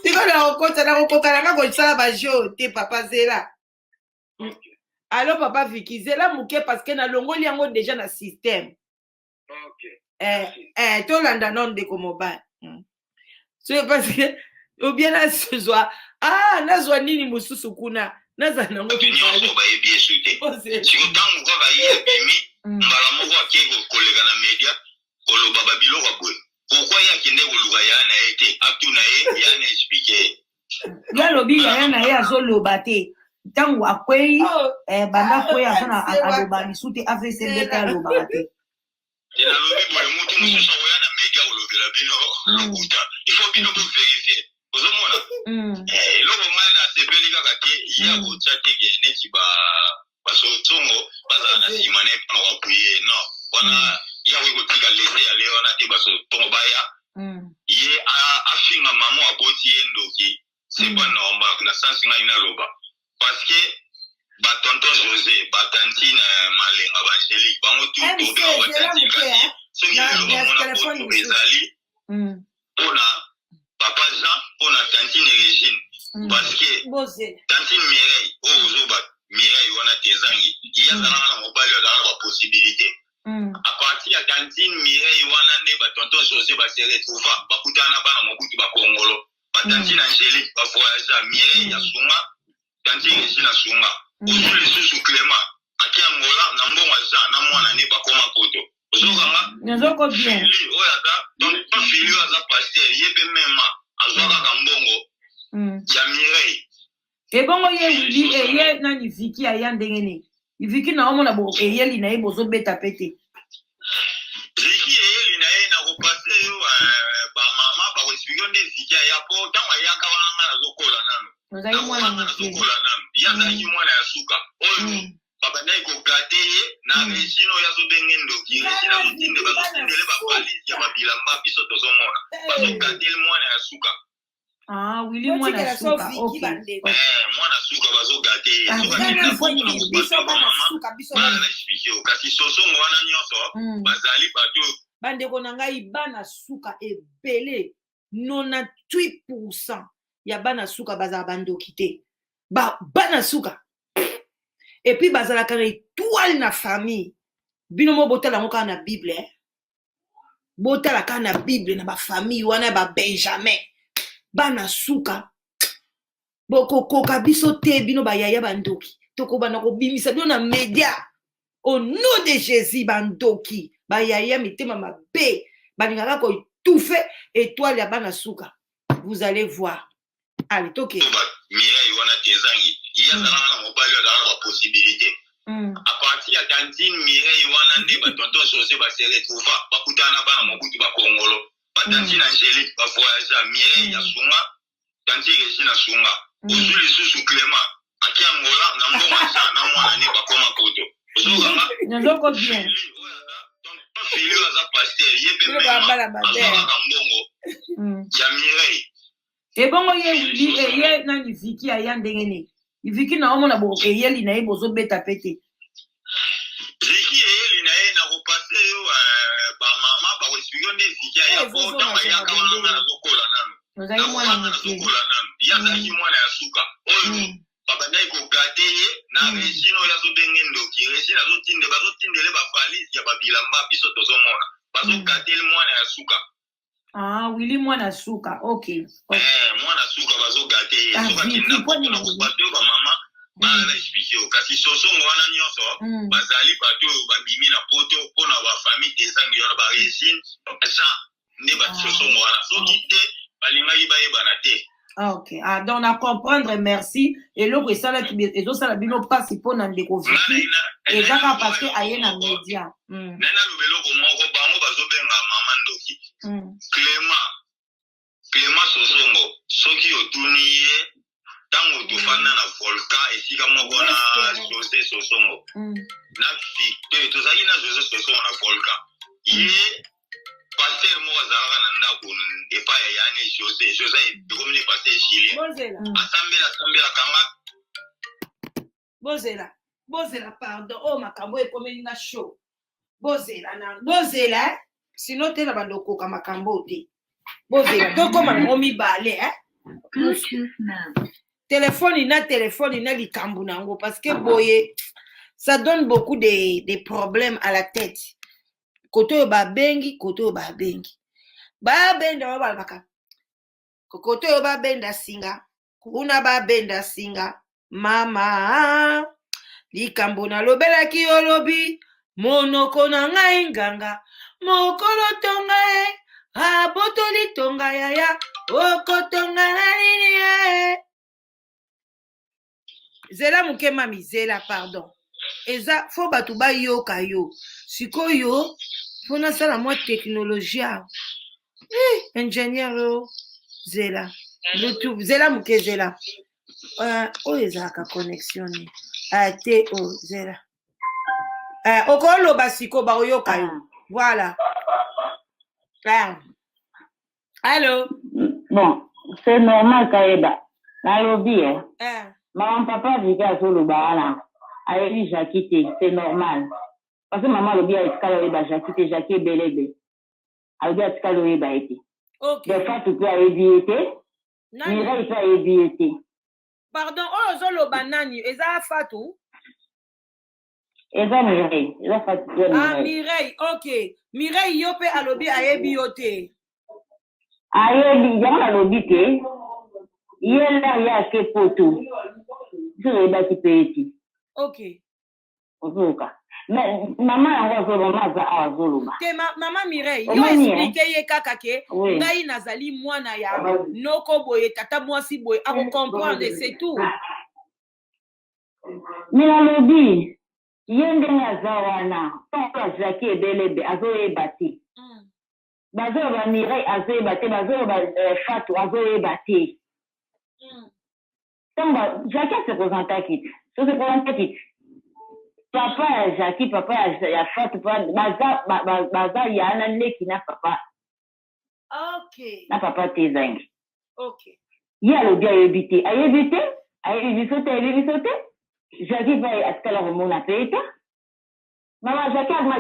Siko na okota na ngako sala ba jo te papa Zela. Alors papa Vicky Zela muke parce que na longoli yango déjà na système. OK. To landa non de comme ba. C'est parce que ou bien na sozwa nazwa nini mususu kuna naza nango binyo ba yebi esute. Siko tangu kwa ba yebi mbala moko akeko kolega na media koloba babilo kwa bwe. Pourquoi ya kende koluga ya na ete atuna ye ya na expliquer. Ya lobi ya na ye azoloba te. Tangu akwei banda kwei azona aloba lisute afese beta aloba te. Ina lobi boye mutu mususu ya na media kolobela bino lokuta. Il faut bino ko vérifier. Ozomona eloko ngai na sepeli kaka te ya kotya te ke neti basotongo bazala na nsima ne mpona koapuye non wana yawe kotika lese ya leo wana te basotongo baya ye afinga mamo aboti ye ndoki c'est pas normal na sansi ngai naloba parce que batonton José batantine Malenga Angélique bango tout tobela watanti kasi soki eloba mona poto ezali mpona papa Jean mpona tantine Régine parce que tantine Mireille oyo ozoba Mireille wana tezangi ye azalaka na mobali azalaka baposibilité à partir ya tantine Mireille wana nde batonton José base retrouva bakutana na bana mobutu bakongolo batantine Angélique bavoyagea Mireille ya sunga tantine Régine asunga ozo lisusu Clément aki Angola na mbongo aza na mwana ne bakoma poto ozokanga nazoko bien oyo aza tonton Filio aza pasteur ye pe mema azwaka mbongo ya Mireille ebongo ye wili ye nani Vicky aya ndenge ne Vicky na omona bo eyeli na ye bozobeta pete Vicky eyeli na ye na kopase yo ba mama ba explique nde Vicky aya po tango ayaka wana nazokola nanu ozali mwana nazokola nanu yazaki mwana ya suka oyo babandaki kogate ye na Régine oyo azobenge ndoki Régine azotinde bazotindele bapolisi ya babilamba biso tozomona bazogateli mwana ya suka wili mwana ya suka okay mwana suka bazogate ye expliqué kasi sosongo wana nyonso bazali bato bandeko na ngai bana suka ebele 98% ya bana suka bazala bandoki te bana suka epuis bazalaka na étoile na famille bino mo botala ngo kaka na bible botala kaka na bible na bafamille wana ya babenjamin bana suka bokokoka biso te bino bayaya bandoki tokobana kobimisa bino na média au nom de Jésus bandoki bayaya mitema mabe balingaka kotufe étoile ya bana suka vous allez voir allez toke Mireille wana tezangi yazalaka na mobali azalaka na baposibilité à partir ya tantine Mireille wana nde batonton sose base retrouva bakutana bana mobutu bakongolo batantine Angélique bavoyagea Mireille ya sunga tanti Regine sunga ozu lisusu Clément aki angola na mbongo nsa na mwana ne bakoma koto ozokanga nazoko bien tonton Philio aza pasteur ye pe mema azokaka mbongo ya Mireille ebongo ye nani Viki aya ndenge nini Viki na omona bo eyeli na ye bozobeta pete Viki eyeli na ye na kopase yo bamama bakoexplike nde Viki aya po ntango ayaka wana nazokola nanu nazokola nanu ye azalaki mwana ya suka oyo babandaki kogate ye na Regine oyo azobenge ndoki Regine bazotindele bavalise ya babilamba biso tozomona bazogateli mwana ya suka Willy mwana suka okay mwana suka bazogate ye soka kinda na kopate yo bamama bana expliqué kasi sosongo wana nyonso bazali bato babimi na poto mpona bafamille tezangi wana baregine sa nde basosongo wana soki te balingaki bayebana te ok donc na comprendre merci eloko ezosala bino mpasi mpona ndeko Viki ezaka parce que aye na média nena lobeloko moko bango bazobenga mama ndoki Clément sosongo soki otuni ye tango tofanda na volcan esika moko na José sosongo na Victor tozalaki na José sosongo na volcan ye pasteur moko azalaka na ndako epai ya yani José ekomini pasteur chilien asambelaka nga bozela pardon makambo ekomeli na show bozela sino te na bandokoka makambo te bozela tokoma nango mibale téléphone na likambo nango parce que boye ça donne beaucoup de problèmes à la tête koto oyo babengi babenda babalaka koto oyo babenda singa kuna babenda singa mama likambo nalobelaki olobi monoko na ngai nganga mokolo tonga abotoli tonga yaya okotonga na nini zela muke mami zela pardon eza fo bato bayoka yo sikoyo mpona sala mwa teknologie ingénieur zela bluetooth zela muke zela oyo ezalaka connexion te zela okoloba siko baoyoka yo voilà allô bon c'est normal kayeba nalobi maman papa Viki azoloba wana ayebi Jackie te c'est normal parce que maman alobi atikala oyeba Jackie te Jackie ebelebe alobi atikala oyeba ye te des fois tu peux ayebi ye te Mireille mpe ayebi ye te pardon oyo ozoloba nani eza Fatou eza Mireille eza Fatou Mireille ok Mireille yo mpe alobi ayebi yo te ayebi yango alobi te ye la ye ake poto biso toyebaki mpe ye te ok ozoyoka mais mama yango azoloba mama aza awa azoloba te mama Mireille yo explike ye kaka ke ngai nazali mwana ya noko boye tata mwasi boye akokomprendre c'est tout mais nalobi ye ndenge aza wana ntango azalaki ebelebe azoyeba te bazoloba Mireille azoyeba te bazoloba Fatou azoyeba te ntango Jackie asepresentaki te sosepresentaki te papa ya Jackie papa ya Fatou baza yana leki na papa na papa te ezangi ye alobi ayebi te Aïe, sauté. Jackie va à ce qu'elle a remonté à paix. Maman, Jackie a mon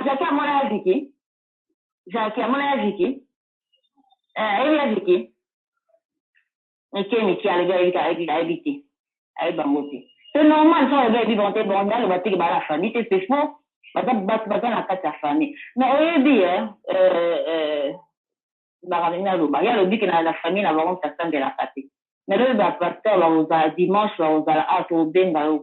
avis. Jackie a mon avis. Elle a Vicky. Mais qui a le gars avec habité. Aïe, bangoté. C'est normal, ça, le gars, il vont te bon, le bâti qui va la famille, c'est faux. Bâti la carte de famille. Mais on dit, il y a le but que la famille n'a pas de la partie. Mais le pasteur va dimanche va au benga le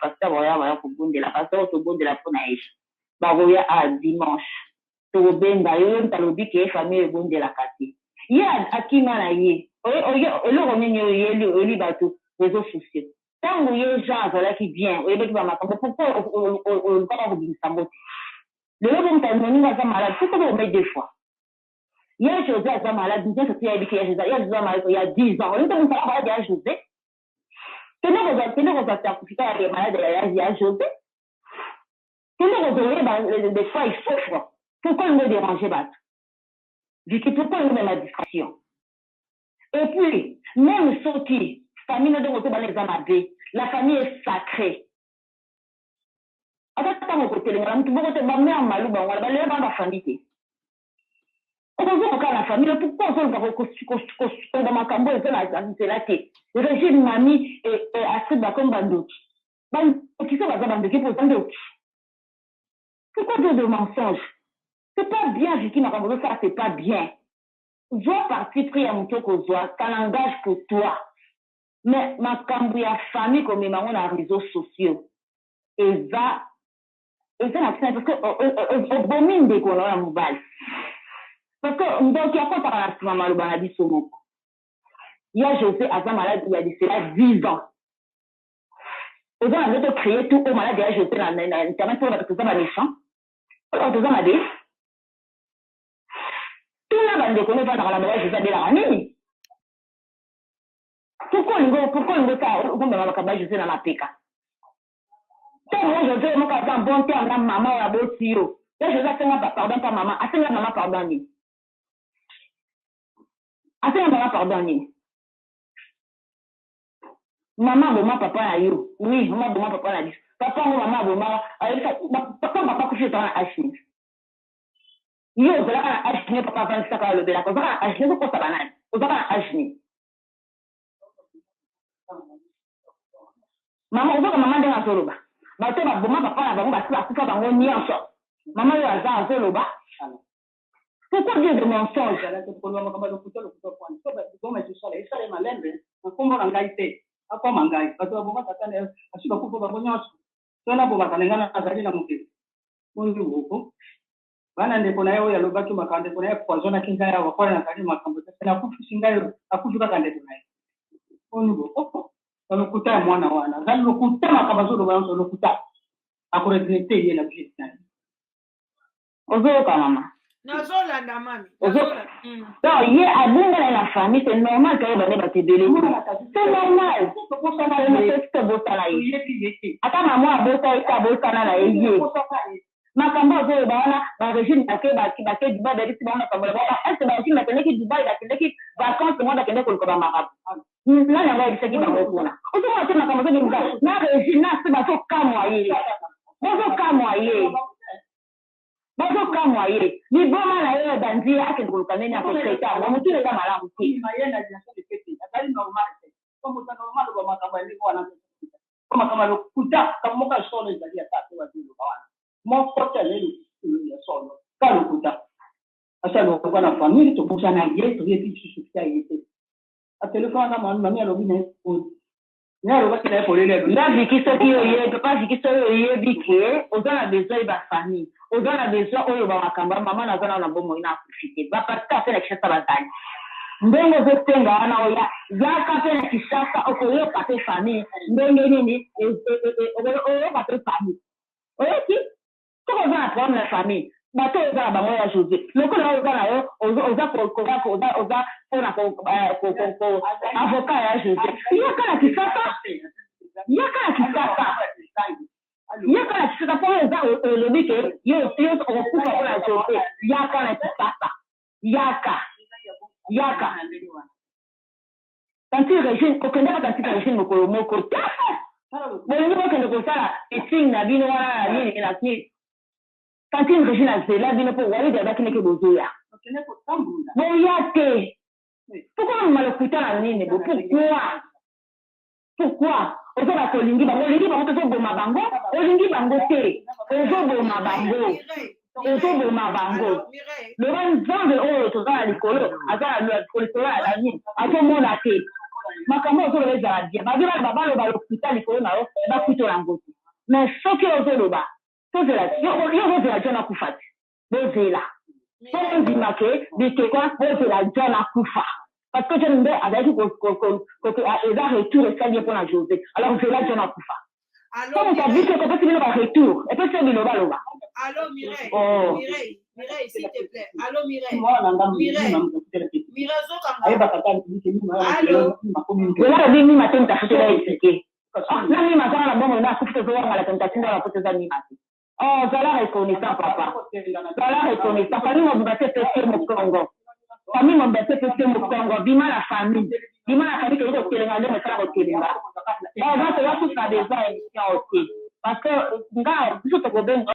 pasteur va au bon de la pasteur au bon de la fonaïche. Va à dimanche. Au benga yo ta le but que famille bon de la partie. Il y a akima na ye. Le remenyo ye li bateau réseaux sociaux. Tant que les gens voilà qui vient, pourquoi on va vous dire ça? Le bon temps on va malade, pourquoi on met deux fois? Il y a José à malade, il y a José il y a 10 ans. On ne pas malade, il y a José. Tenez vos certificats à des malades, il y a José. Tenez vos oreilles, des fois, il souffre. Pourquoi il me dérange, Bat? Pourquoi il me met la distraction? Et puis, même ceux qui, famille ne doit pas les amader, la famille est sacrée. Attends, mon côté, les gens, tu peux te battre en malou, on va aller dans la famille. On va la famille, pourquoi on va reconstruire dans ma cambo et c'est la tête. Le régime mamie est assez d'accord comme d'autres. Qui sont dans le qui pour d'autres. Pourquoi de mensonges? C'est pas bien, Vicky, ma cambo, ça, c'est pas bien. Je dois partir prier à mon tour qu'au soir, ça n'engage que toi. Mais ma cambo, la famille, comme les mamans, dans les réseaux sociaux, et ça, parce que, on domine des colons à mobile. Parce que, donc, il y a quoi par la maman, le banadi somo. Il y a José à sa malade, il y a dit cela 10 ans. Aux gens, on a créé tout au malade, il y a José dans l'internet pour que ça va méchant. Alors, tout ça m'a dit. Tout le monde déconne pas dans la maison, José de la famille. Pourquoi on veut ça, on va acabar José dans la PK? Tant que José, on va faire un bon terme, la maman, la beau tio. Là, José a fait un pardon par maman, a fait un maman pardonner. Attends, maman, pardonne. Maman, maman, papa, a eu. Oui, maman, maman, papa, a dit. Papa, maman, maman, papa, m'a pas couché dans la hache. Yo, de la hache, papa, va ça, le de la cause. La hache, ne pas banane. Vous avez la hache. Maman, vous avez maman dans la soloba. Maman, papa, la maman, va se faire dans le nid en sort. Maman, il y a un soloba. Pourquoi dire de mensonges? Donc, il y a à la famille, c'est normal qu'elle va te délai. C'est normal. Attends, maman, a bossé, il a bossé, ma cambo zo bana ba régime baké du bas de liste bana cambo est-ce que ba régime bakene ki Dubai bakene ki vacances moi bakene ko ba marabu na na ba bisaki ba ko na o to ma te na cambo zo ni ba na régime na se ba to kamoyer bazo kamoyer ni boma na yo danzi ake ko kaneni akoseka ba mutu le ba malamu ki mayenda jinso de peti atali normal comme ça normal ba makamba ni ko na kama kama lo kuta kama moka solo zalia tatu wa dilo bawana mon côté le solo pas le kuta asa lo kwa na famille to pour ça na yé to yé ti susukia yé a téléphone na mami alo bine ko ni alo ba kile pour le la Vicky so ki yé pas Vicky so yé Vicky on a besoin de famille on a besoin oyo ba makamba mama na zana na bomo ina profiter ba parce que la chance ba tani ndenge zotenga wana oya yaka pe na kisasa okoyo pa pe famille ndenge nini oyo pa pe famille oyo ki ko za pour la famille bato za ba moya José loko na za yo oza ona ko avocat ya José yaka na kisasa pour za le but que yo okufa kwa José yaka na kisasa yaka tanti régime okende ka tanti régime mokolo moko te bolingi bokende kosala eting na bino wana na nini na nini tantine régime azela bino mpo walidi abakineke bozoya boya te pourquoi mama lokuta na nini bo pourquoi ozoba kolingi bango tozoboma bango olingi bango te ozoboma bango loba nzambe oyo toza na likolo aza na likolo ya nini azomona te makambo ozoloba ezala bien babila baloba lokuta likolo na yo bakutola yango te mais soki ozoloba yo bozela jo na kufa te bozela po ondima ke bikekwa bozela jo na kufa parce que John Mbe azalaki eza retour esali mpo na José alors zela jo na kufa so moto abiki ekopesi bino baretour epesi yo bilobaloba Allô Mireille, s'il te plaît. Allô Mireille, zela bi mima te mutafutela esike na mima zala na bongo na akufi tozowangala te mutatinda po toza mima te zala reconnaissant papa zala reconnaissant famille mobimba te epesi mokongo famille mobimba te epesi mokongo bima na famille keli kotelenga nde mosala kotelenga basusa besoin émission ote parce que nga biso tokobenga